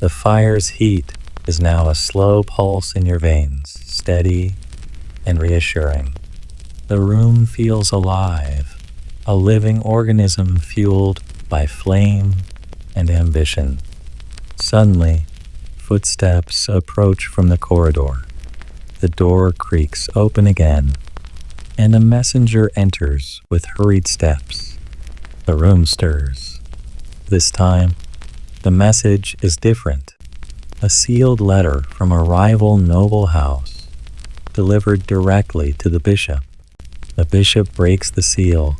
The fire's heat is now a slow pulse in your veins, steady and reassuring. The room feels alive, a living organism fueled by flame and ambition. Suddenly, footsteps approach from the corridor. The door creaks open again, and a messenger enters with hurried steps. The room stirs. This time, the message is different. A sealed letter from a rival noble house, delivered directly to the bishop. The bishop breaks the seal,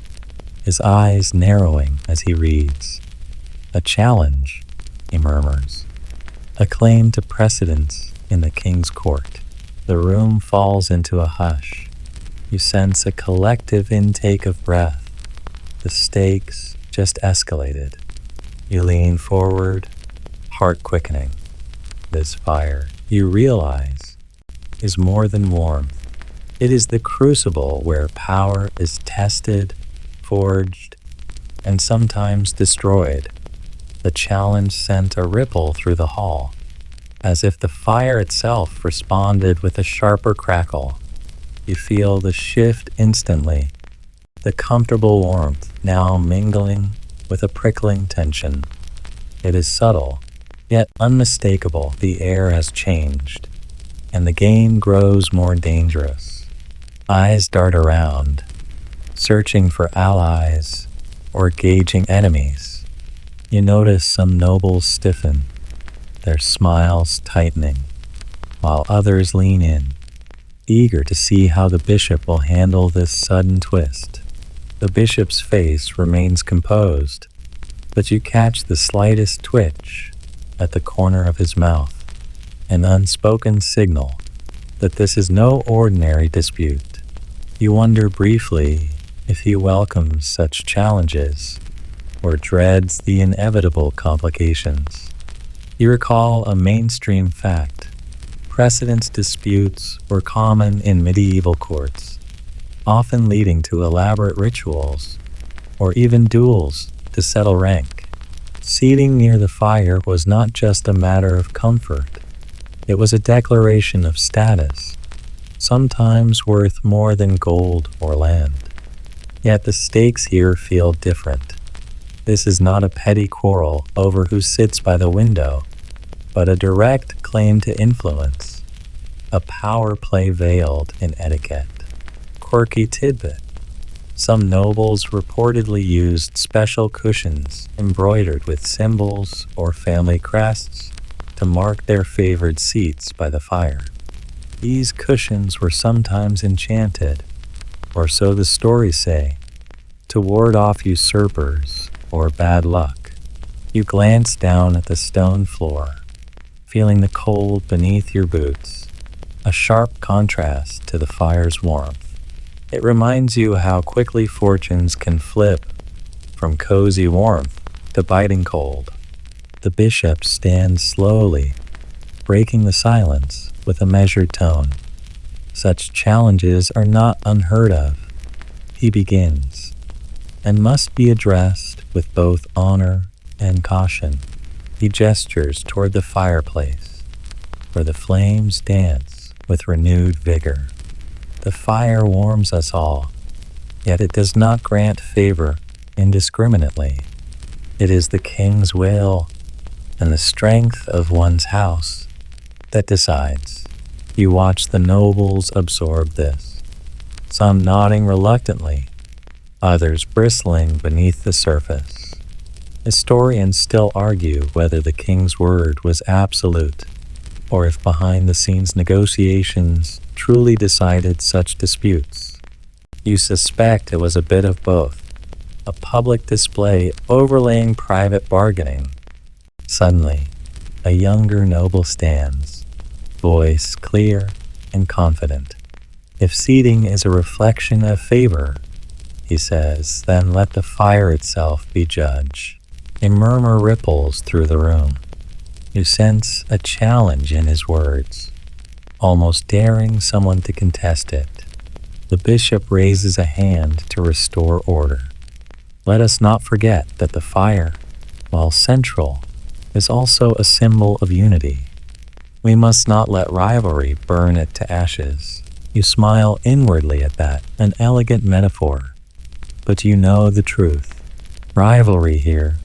his eyes narrowing as he reads. A challenge, he murmurs. A claim to precedence in the king's court. The room falls into a hush. You sense a collective intake of breath. The stakes just escalated. You lean forward, heart quickening. This fire, you realize, is more than warmth. It is the crucible where power is tested, forged, and sometimes destroyed. The challenge sent a ripple through the hall, as if the fire itself responded with a sharper crackle. You feel the shift instantly, the comfortable warmth now mingling with a prickling tension. It is subtle, yet unmistakable. The air has changed, and the game grows more dangerous. Eyes dart around, searching for allies or gauging enemies. You notice some nobles stiffen, their smiles tightening, while others lean in, eager to see how the bishop will handle this sudden twist. The bishop's face remains composed, but you catch the slightest twitch at the corner of his mouth, an unspoken signal that this is no ordinary dispute. You wonder briefly if he welcomes such challenges or dreads the inevitable complications. You recall a mainstream fact. Precedence disputes were common in medieval courts, often leading to elaborate rituals or even duels to settle rank. Seating near the fire was not just a matter of comfort. It was a declaration of status, sometimes worth more than gold or land. Yet the stakes here feel different. This is not a petty quarrel over who sits by the window, but a direct claim to influence, a power play veiled in etiquette. Quirky tidbit. Some nobles reportedly used special cushions embroidered with symbols or family crests to mark their favored seats by the fire. These cushions were sometimes enchanted, or so the stories say, to ward off usurpers or bad luck. You glance down at the stone floor, feeling the cold beneath your boots. a sharp contrast to the fire's warmth. It reminds you how quickly fortunes can flip from cozy warmth to biting cold. The bishop stands slowly, breaking the silence with a measured tone. Such challenges are not unheard of. He begins, and must be addressed with both honor and caution. He gestures toward the fireplace, where the flames dance with renewed vigor. The fire warms us all, yet it does not grant favor indiscriminately. It is the king's will and the strength of one's house that decides. You watch the nobles absorb this, some nodding reluctantly, others bristling beneath the surface. Historians still argue whether the king's word was absolute, or if behind-the-scenes negotiations truly decided such disputes. You suspect it was a bit of both, a public display overlaying private bargaining. Suddenly, a younger noble stands, voice clear and confident. If seating is a reflection of favor, he says, then let the fire itself be judge. A murmur ripples through the room. You sense a challenge in his words, almost daring someone to contest it. The bishop raises a hand to restore order. Let us not forget that the fire, while central, is also a symbol of unity. We must not let rivalry burn it to ashes. You smile inwardly at that, an elegant metaphor. But you know the truth. Rivalry here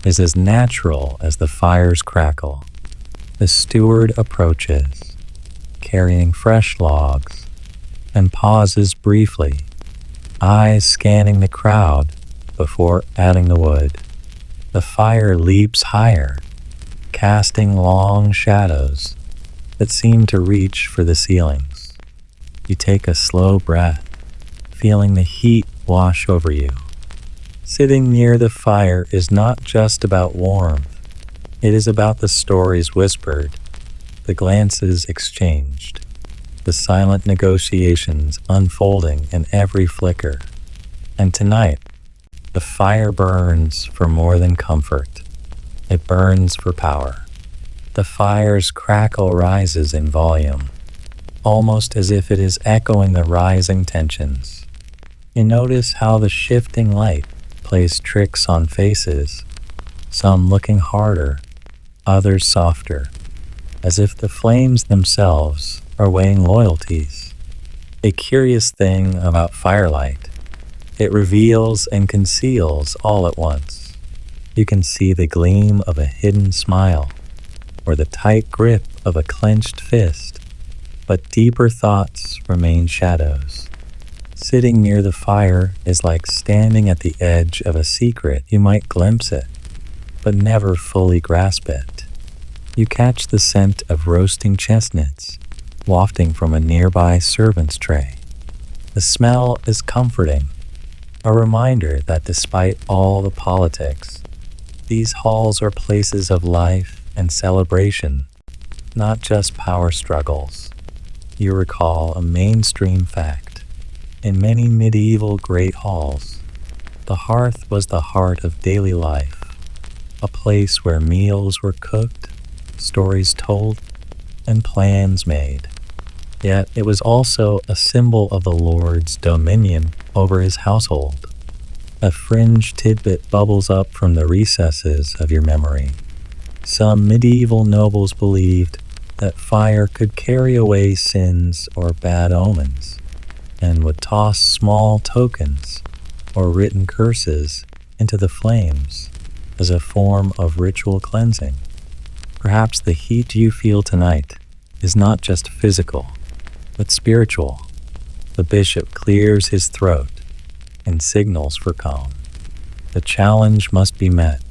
is as natural as the fire's crackle. The steward approaches, carrying fresh logs, and pauses briefly, eyes scanning the crowd before adding the wood. The fire leaps higher, casting long shadows that seem to reach for the ceilings. You take a slow breath, feeling the heat wash over you. Sitting near the fire is not just about warmth. It is about the stories whispered, the glances exchanged, the silent negotiations unfolding in every flicker. And tonight, the fire burns for more than comfort. It burns for power. The fire's crackle rises in volume, almost as if it is echoing the rising tensions. You notice how the shifting light plays tricks on faces, some looking harder, others softer, as if the flames themselves are weighing loyalties. A curious thing about firelight, it reveals and conceals all at once. You can see the gleam of a hidden smile, or the tight grip of a clenched fist, but deeper thoughts remain shadows. Sitting near the fire is like standing at the edge of a secret. You might glimpse it, but never fully grasp it. You catch the scent of roasting chestnuts wafting from a nearby servant's tray. The smell is comforting, a reminder that despite all the politics, these halls are places of life and celebration, not just power struggles. You recall a mainstream fact. In many medieval great halls, the hearth was the heart of daily life, a place where meals were cooked, stories told, and plans made. Yet it was also a symbol of the Lord's dominion over his household. A fringe tidbit bubbles up from the recesses of your memory. Some medieval nobles believed that fire could carry away sins or bad omens, and would toss small tokens or written curses into the flames as a form of ritual cleansing. Perhaps the heat you feel tonight is not just physical, but spiritual. The bishop clears his throat and signals for calm. The challenge must be met,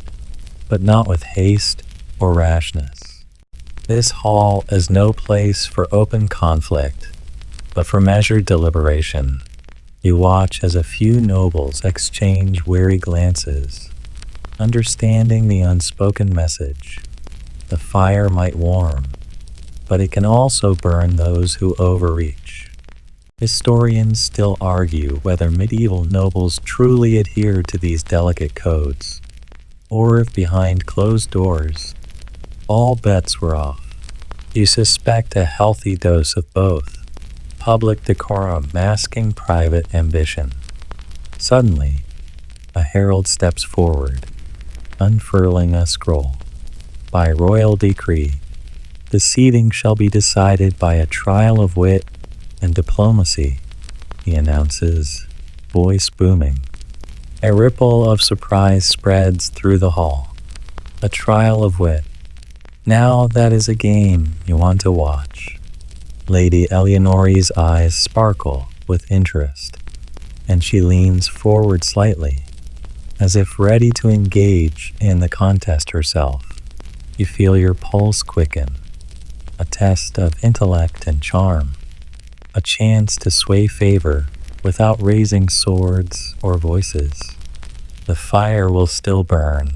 but not with haste or rashness. This hall is no place for open conflict, but for measured deliberation. You watch as a few nobles exchange weary glances, understanding the unspoken message. The fire might warm, but it can also burn those who overreach. Historians still argue whether medieval nobles truly adhered to these delicate codes, or if behind closed doors, all bets were off. You suspect a healthy dose of both, public decorum masking private ambition. Suddenly, a herald steps forward, unfurling a scroll. By royal decree, the seating shall be decided by a trial of wit and diplomacy, he announces, voice booming. A ripple of surprise spreads through the hall. A trial of wit. Now that is a game you want to watch. Lady Eleonore's eyes sparkle with interest, and she leans forward slightly, as if ready to engage in the contest herself. You feel your pulse quicken, a test of intellect and charm, a chance to sway favor without raising swords or voices. The fire will still burn,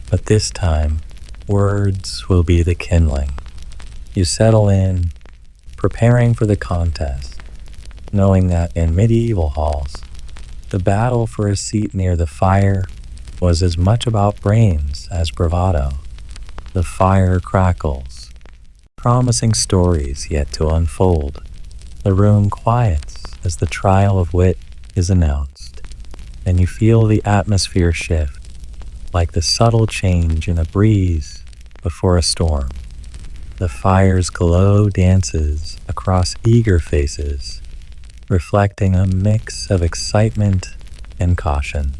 but this time, words will be the kindling. You settle in, preparing for the contest, knowing that in medieval halls, the battle for a seat near the fire was as much about brains as bravado. The fire crackles, promising stories yet to unfold. The room quiets as the trial of wit is announced, and you feel the atmosphere shift, like the subtle change in a breeze before a storm. The fire's glow dances across eager faces, reflecting a mix of excitement and caution.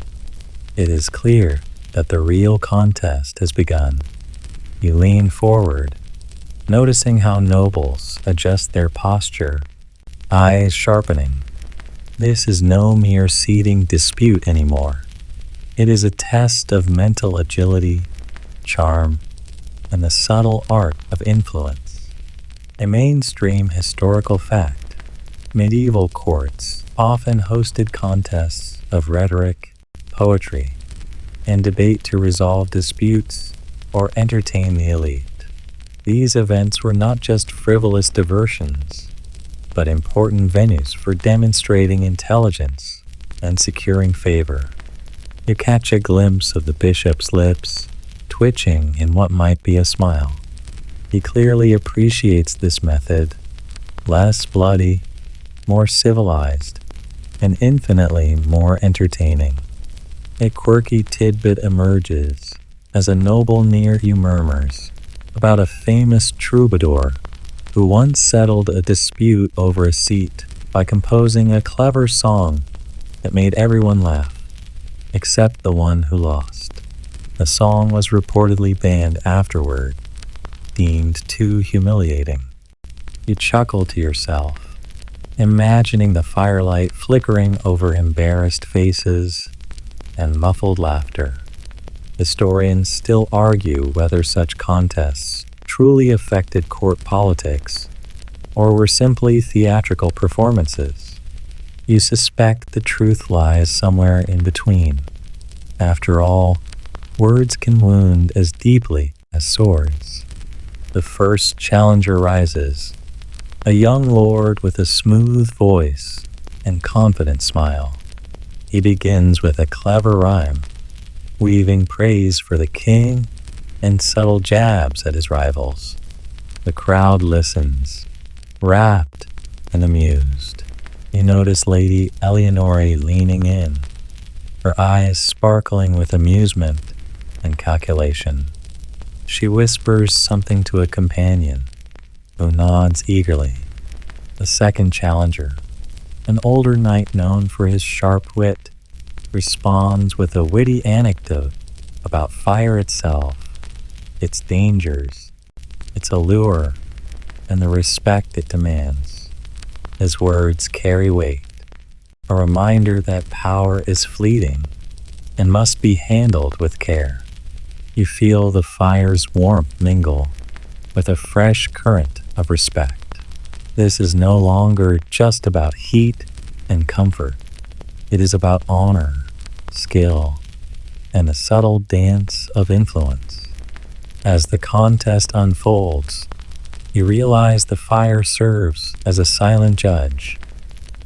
It is clear that the real contest has begun. You lean forward, noticing how nobles adjust their posture, eyes sharpening. This is no mere seating dispute anymore. It is a test of mental agility, charm, and the subtle art of influence. A mainstream historical fact, medieval courts often hosted contests of rhetoric, poetry, and debate to resolve disputes or entertain the elite. These events were not just frivolous diversions, but important venues for demonstrating intelligence and securing favor. You catch a glimpse of the bishop's lips, twitching in what might be a smile. He clearly appreciates this method, less bloody, more civilized, and infinitely more entertaining. A quirky tidbit emerges as a noble near you murmurs about a famous troubadour who once settled a dispute over a seat by composing a clever song that made everyone laugh, except the one who lost. The song was reportedly banned afterward, deemed too humiliating. You chuckle to yourself, imagining the firelight flickering over embarrassed faces and muffled laughter. Historians still argue whether such contests truly affected court politics or were simply theatrical performances. You suspect the truth lies somewhere in between. After all, words can wound as deeply as swords. The first challenger rises, a young lord with a smooth voice and confident smile. He begins with a clever rhyme, weaving praise for the king and subtle jabs at his rivals. The crowd listens, rapt and amused. You notice Lady Eleonore leaning in, her eyes sparkling with amusement and calculation. She whispers something to a companion, who nods eagerly. The second challenger, an older knight known for his sharp wit, responds with a witty anecdote about fire itself, its dangers, its allure, and the respect it demands. His words carry weight, a reminder that power is fleeting and must be handled with care. You feel the fire's warmth mingle with a fresh current of respect. This is no longer just about heat and comfort. It is about honor, skill, and a subtle dance of influence. As the contest unfolds, You realize the fire serves as a silent judge,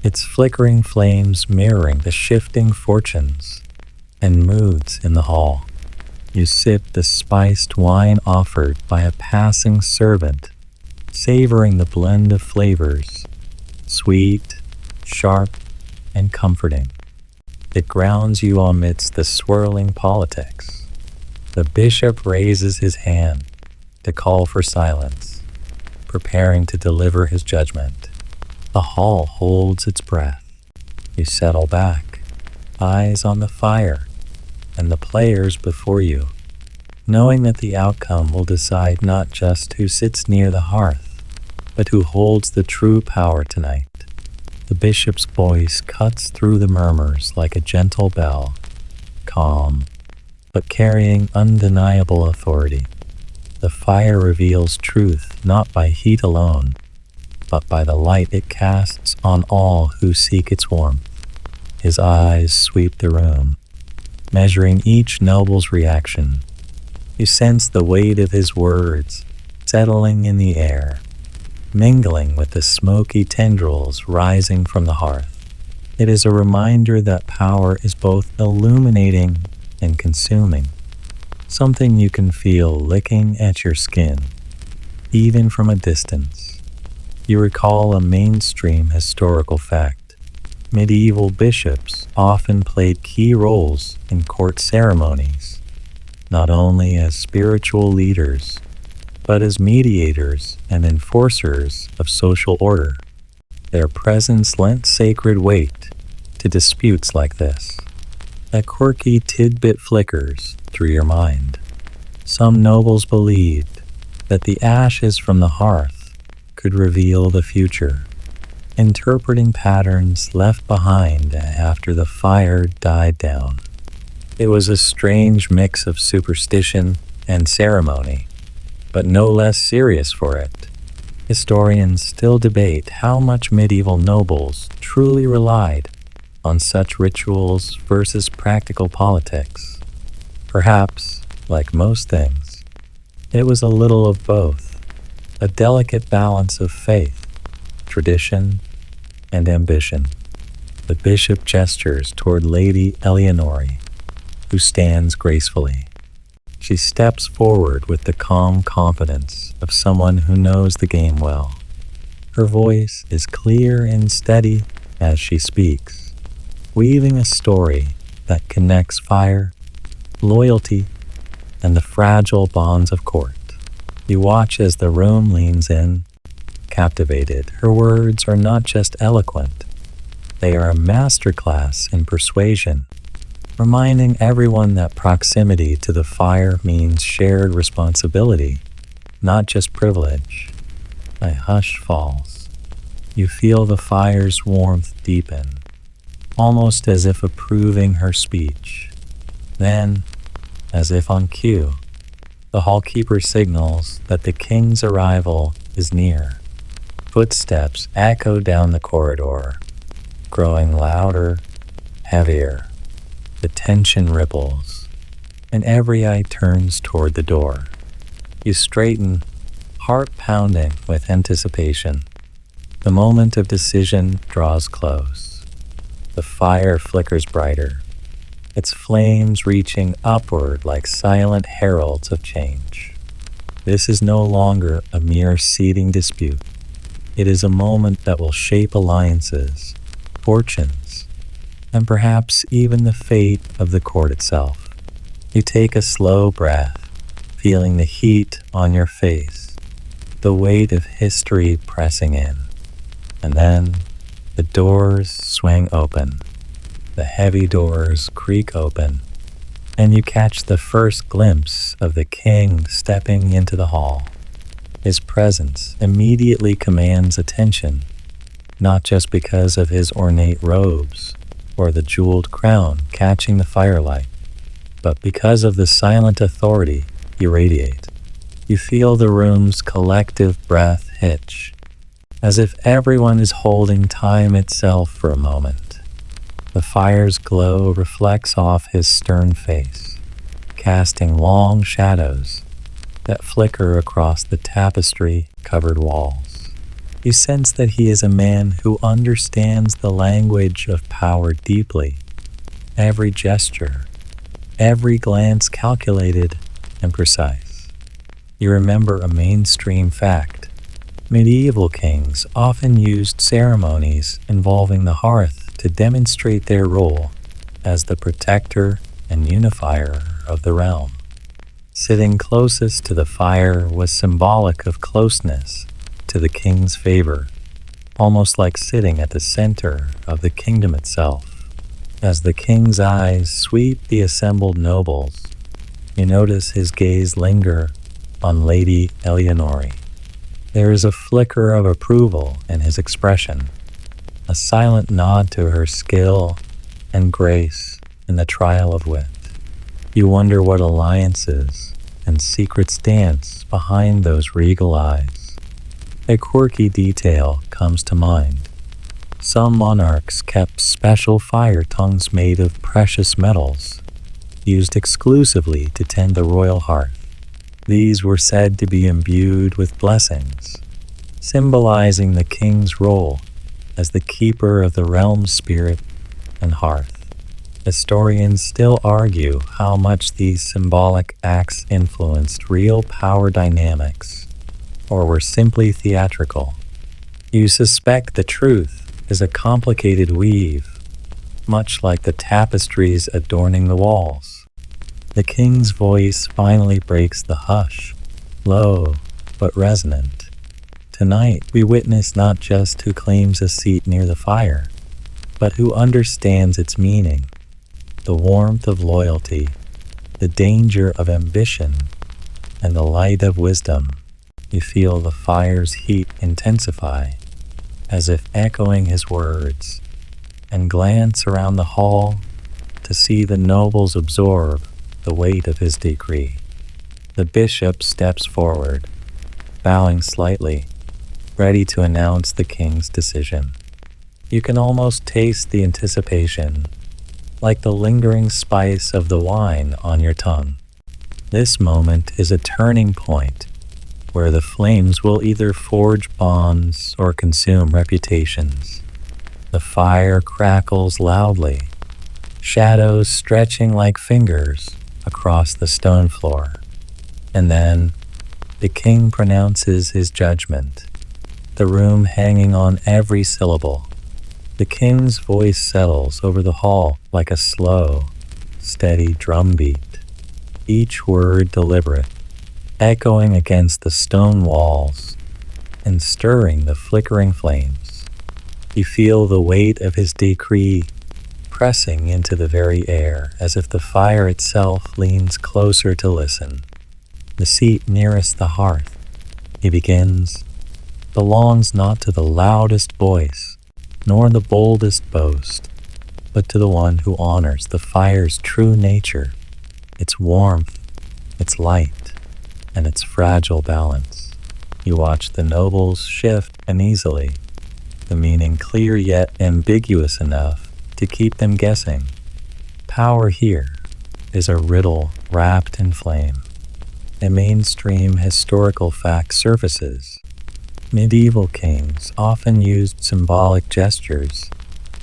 its flickering flames mirroring the shifting fortunes and moods in the hall. You sip the spiced wine offered by a passing servant, savoring the blend of flavors, sweet, sharp, and comforting. It grounds you amidst the swirling politics. The bishop raises his hand to call for silence, preparing to deliver his judgment. The hall holds its breath. You settle back, eyes on the fire and the players before you, knowing that the outcome will decide not just who sits near the hearth, but who holds the true power tonight. The bishop's voice cuts through the murmurs like a gentle bell, calm, but carrying undeniable authority. The fire reveals truth not by heat alone, but by the light it casts on all who seek its warmth. His eyes sweep the room, measuring each noble's reaction. You sense the weight of his words settling in the air, mingling with the smoky tendrils rising from the hearth. It is a reminder that power is both illuminating and consuming, something you can feel licking at your skin, even from a distance. You recall a mainstream historical fact. Medieval bishops often played key roles in court ceremonies, not only as spiritual leaders, but as mediators and enforcers of social order. Their presence lent sacred weight to disputes like this. A quirky tidbit flickers through your mind. Some nobles believed that the ashes from the hearth could reveal the future, interpreting patterns left behind after the fire died down. It was a strange mix of superstition and ceremony, but no less serious for it. Historians still debate how much medieval nobles truly relied on such rituals versus practical politics. Perhaps, like most things, it was a little of both, a delicate balance of faith, tradition, and ambition. The bishop gestures toward Lady Eleonore, who stands gracefully. She steps forward with the calm confidence of someone who knows the game well. Her voice is clear and steady as she speaks, weaving a story that connects fire, loyalty, and the fragile bonds of court. You watch as the room leans in, captivated. Her words are not just eloquent, they are a masterclass in persuasion, reminding everyone that proximity to the fire means shared responsibility, not just privilege. A hush falls. You feel the fire's warmth deepen, almost as if approving her speech. Then, as if on cue, the hallkeeper signals that the king's arrival is near. Footsteps echo down the corridor, growing louder, heavier. The tension ripples, and every eye turns toward the door. You straighten, heart pounding with anticipation. The moment of decision draws close. The fire flickers brighter, its flames reaching upward like silent heralds of change. This is no longer a mere seating dispute. It is a moment that will shape alliances, fortunes, and perhaps even the fate of the court itself. You take a slow breath, feeling the heat on your face, the weight of history pressing in. And then the doors swing open. The heavy doors creak open, and you catch the first glimpse of the king stepping into the hall. His presence immediately commands attention, not just because of his ornate robes or the jeweled crown catching the firelight, but because of the silent authority he radiates. You feel the room's collective breath hitch, as if everyone is holding time itself for a moment. The fire's glow reflects off his stern face, casting long shadows that flicker across the tapestry-covered walls. You sense that he is a man who understands the language of power deeply. Every gesture, every glance calculated and precise. You remember a mainstream fact. Medieval kings often used ceremonies involving the hearth to demonstrate their role as the protector and unifier of the realm. Sitting closest to the fire was symbolic of closeness to the king's favor, almost like sitting at the center of the kingdom itself. As the king's eyes sweep the assembled nobles, you notice his gaze linger on Lady Eleonore. There is a flicker of approval in his expression, a silent nod to her skill and grace in the trial of wit. You wonder what alliances and secrets dance behind those regal eyes. A quirky detail comes to mind. Some monarchs kept special fire tongues made of precious metals, used exclusively to tend the royal hearth. These were said to be imbued with blessings, symbolizing the king's role as the keeper of the realm's spirit and hearth. Historians still argue how much these symbolic acts influenced real power dynamics, or were simply theatrical. You suspect the truth is a complicated weave, much like the tapestries adorning the walls. The king's voice finally breaks the hush, low but resonant. Tonight we witness not just who claims a seat near the fire, but who understands its meaning, the warmth of loyalty, the danger of ambition, and the light of wisdom. You feel the fire's heat intensify, as if echoing his words, and glance around the hall to see the nobles absorb the weight of his decree. The bishop steps forward, bowing slightly, ready to announce the king's decision. You can almost taste the anticipation, like the lingering spice of the wine on your tongue. This moment is a turning point where the flames will either forge bonds or consume reputations. The fire crackles loudly, shadows stretching like fingers across the stone floor. And then the king pronounces his judgment, the room hanging on every syllable. The king's voice settles over the hall like a slow, steady drumbeat, each word deliberate, echoing against the stone walls and stirring the flickering flames. You feel the weight of his decree pressing into the very air, as if the fire itself leans closer to listen. The seat nearest the hearth, he begins, belongs not to the loudest voice, nor the boldest boast, but to the one who honors the fire's true nature, its warmth, its light, and its fragile balance. You watch the nobles shift uneasily, the meaning clear yet ambiguous enough to keep them guessing. Power here is a riddle wrapped in flame. A mainstream historical fact surfaces. Medieval kings often used symbolic gestures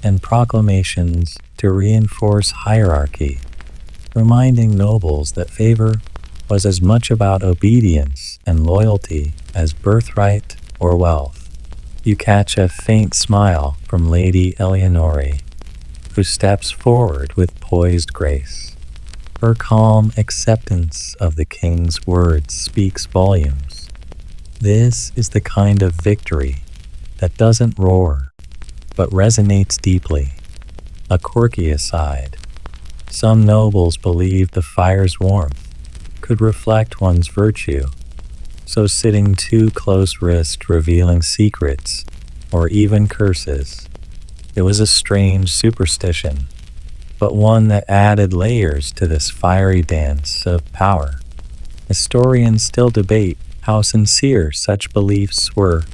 and proclamations to reinforce hierarchy, reminding nobles that favor was as much about obedience and loyalty as birthright or wealth. You catch a faint smile from Lady Eleonore, who steps forward with poised grace. Her calm acceptance of the king's words speaks volumes. This is the kind of victory that doesn't roar, but resonates deeply. A quirky aside, some nobles believed the fire's warmth could reflect one's virtue, so sitting too close risked revealing secrets or even curses. It was a strange superstition, but one that added layers to this fiery dance of power. Historians still debate how sincere such beliefs were,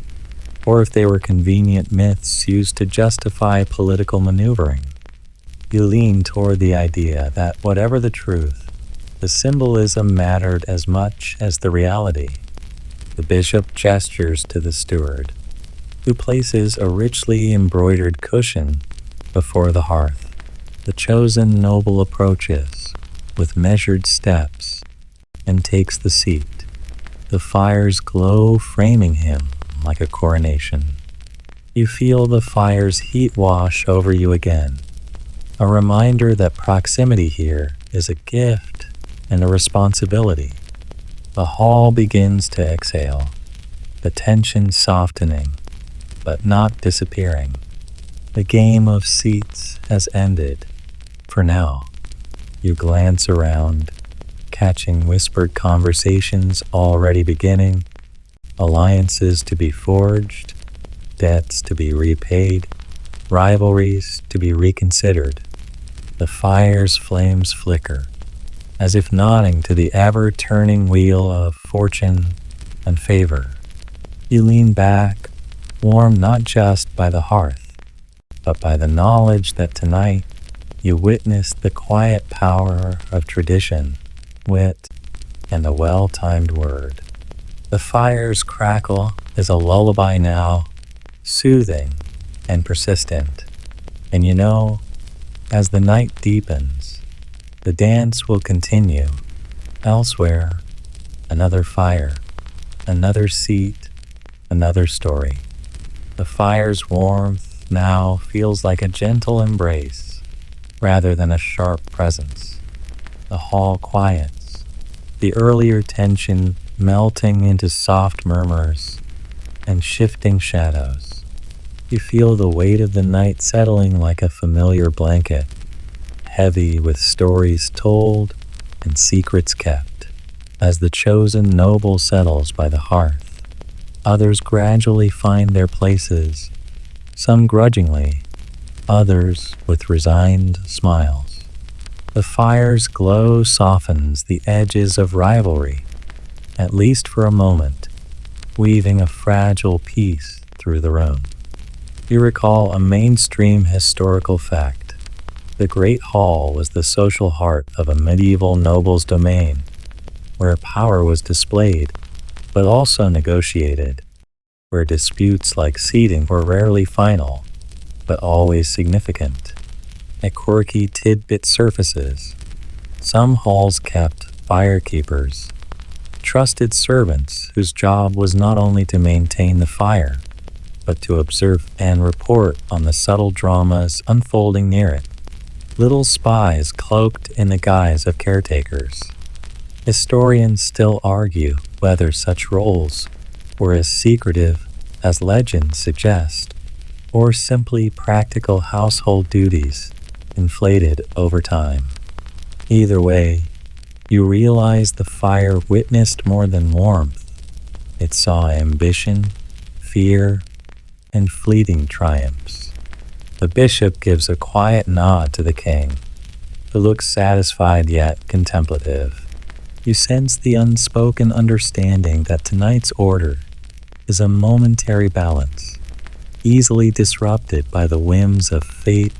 or if they were convenient myths used to justify political maneuvering. You lean toward the idea that whatever the truth, The symbolism mattered as much as the reality. The bishop gestures to the steward, who places a richly embroidered cushion before the hearth. The chosen noble approaches with measured steps and takes the seat, the fire's glow framing him like a coronation. You feel the fire's heat wash over you again, a reminder that proximity here is a gift and a responsibility. The hall begins to exhale, the tension softening, but not disappearing. The game of seats has ended. For now, you glance around, catching whispered conversations already beginning, alliances to be forged, debts to be repaid, rivalries to be reconsidered. The fire's flames flicker, as if nodding to the ever-turning wheel of fortune and favor. You lean back, warmed not just by the hearth, but by the knowledge that tonight you witnessed the quiet power of tradition, wit, and a well-timed word. The fire's crackle is a lullaby now, soothing and persistent. And you know, as the night deepens, the dance will continue. Elsewhere, another fire, another seat, another story. The fire's warmth now feels like a gentle embrace rather than a sharp presence. The hall quiets, the earlier tension melting into soft murmurs and shifting shadows. You feel the weight of the night settling like a familiar blanket, heavy with stories told and secrets kept. As the chosen noble settles by the hearth, others gradually find their places, some grudgingly, others with resigned smiles. The fire's glow softens the edges of rivalry, at least for a moment, weaving a fragile peace through the room. You recall a mainstream historical fact. The Great Hall was the social heart of a medieval noble's domain, where power was displayed, but also negotiated, where disputes like seating were rarely final, but always significant. A quirky tidbit surfaces. Some halls kept firekeepers, trusted servants whose job was not only to maintain the fire, but to observe and report on the subtle dramas unfolding near it. Little spies cloaked in the guise of caretakers. Historians still argue whether such roles were as secretive as legends suggest, or simply practical household duties inflated over time. Either way, you realize the fire witnessed more than warmth. It saw ambition, fear, and fleeting triumphs. The bishop gives a quiet nod to the king, who looks satisfied yet contemplative. You sense the unspoken understanding that tonight's order is a momentary balance, easily disrupted by the whims of fate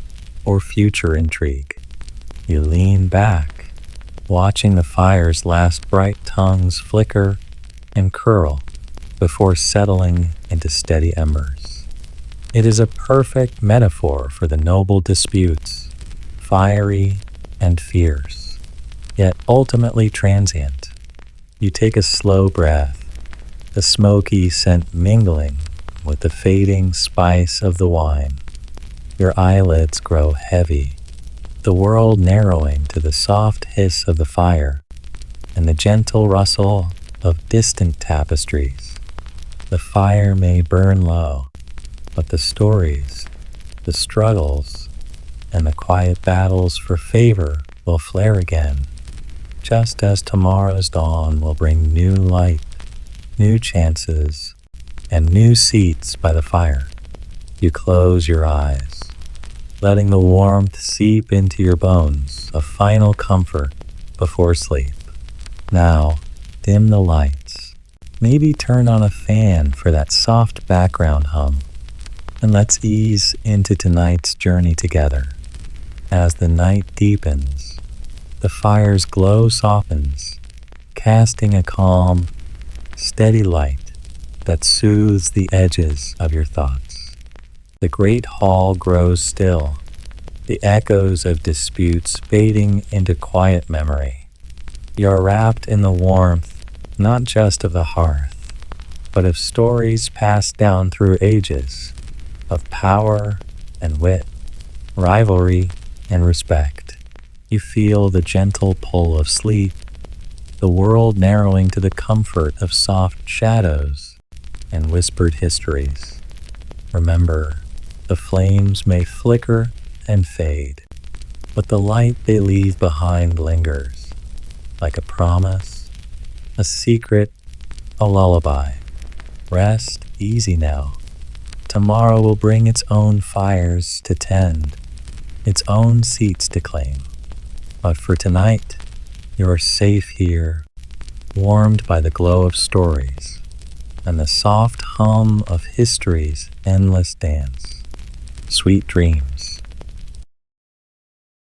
or future intrigue. You lean back, watching the fire's last bright tongues flicker and curl before settling into steady embers. It is a perfect metaphor for the noble disputes, fiery and fierce, yet ultimately transient. You take a slow breath, the smoky scent mingling with the fading spice of the wine. Your eyelids grow heavy, the world narrowing to the soft hiss of the fire and the gentle rustle of distant tapestries. The fire may burn low, but the stories, the struggles, and the quiet battles for favor will flare again, just as tomorrow's dawn will bring new light, new chances, and new seats by the fire. You close your eyes, letting the warmth seep into your bones, a final comfort before sleep. Now, dim the lights, maybe turn on a fan for that soft background hum, and let's ease into tonight's journey together. As the night deepens, The fire's glow softens, casting a calm, steady light that soothes the edges of your thoughts. The great hall grows still, the echoes of disputes fading into quiet memory. You're wrapped in the warmth, not just of the hearth, but of stories passed down through ages, of power and wit, rivalry and respect. You feel the gentle pull of sleep, the world narrowing to the comfort of soft shadows and whispered histories. Remember, the flames may flicker and fade, but the light they leave behind lingers, like a promise, a secret, a lullaby. Rest easy now. Tomorrow will bring its own fires to tend, its own seats to claim. But for tonight, you're safe here, warmed by the glow of stories and the soft hum of history's endless dance. Sweet dreams.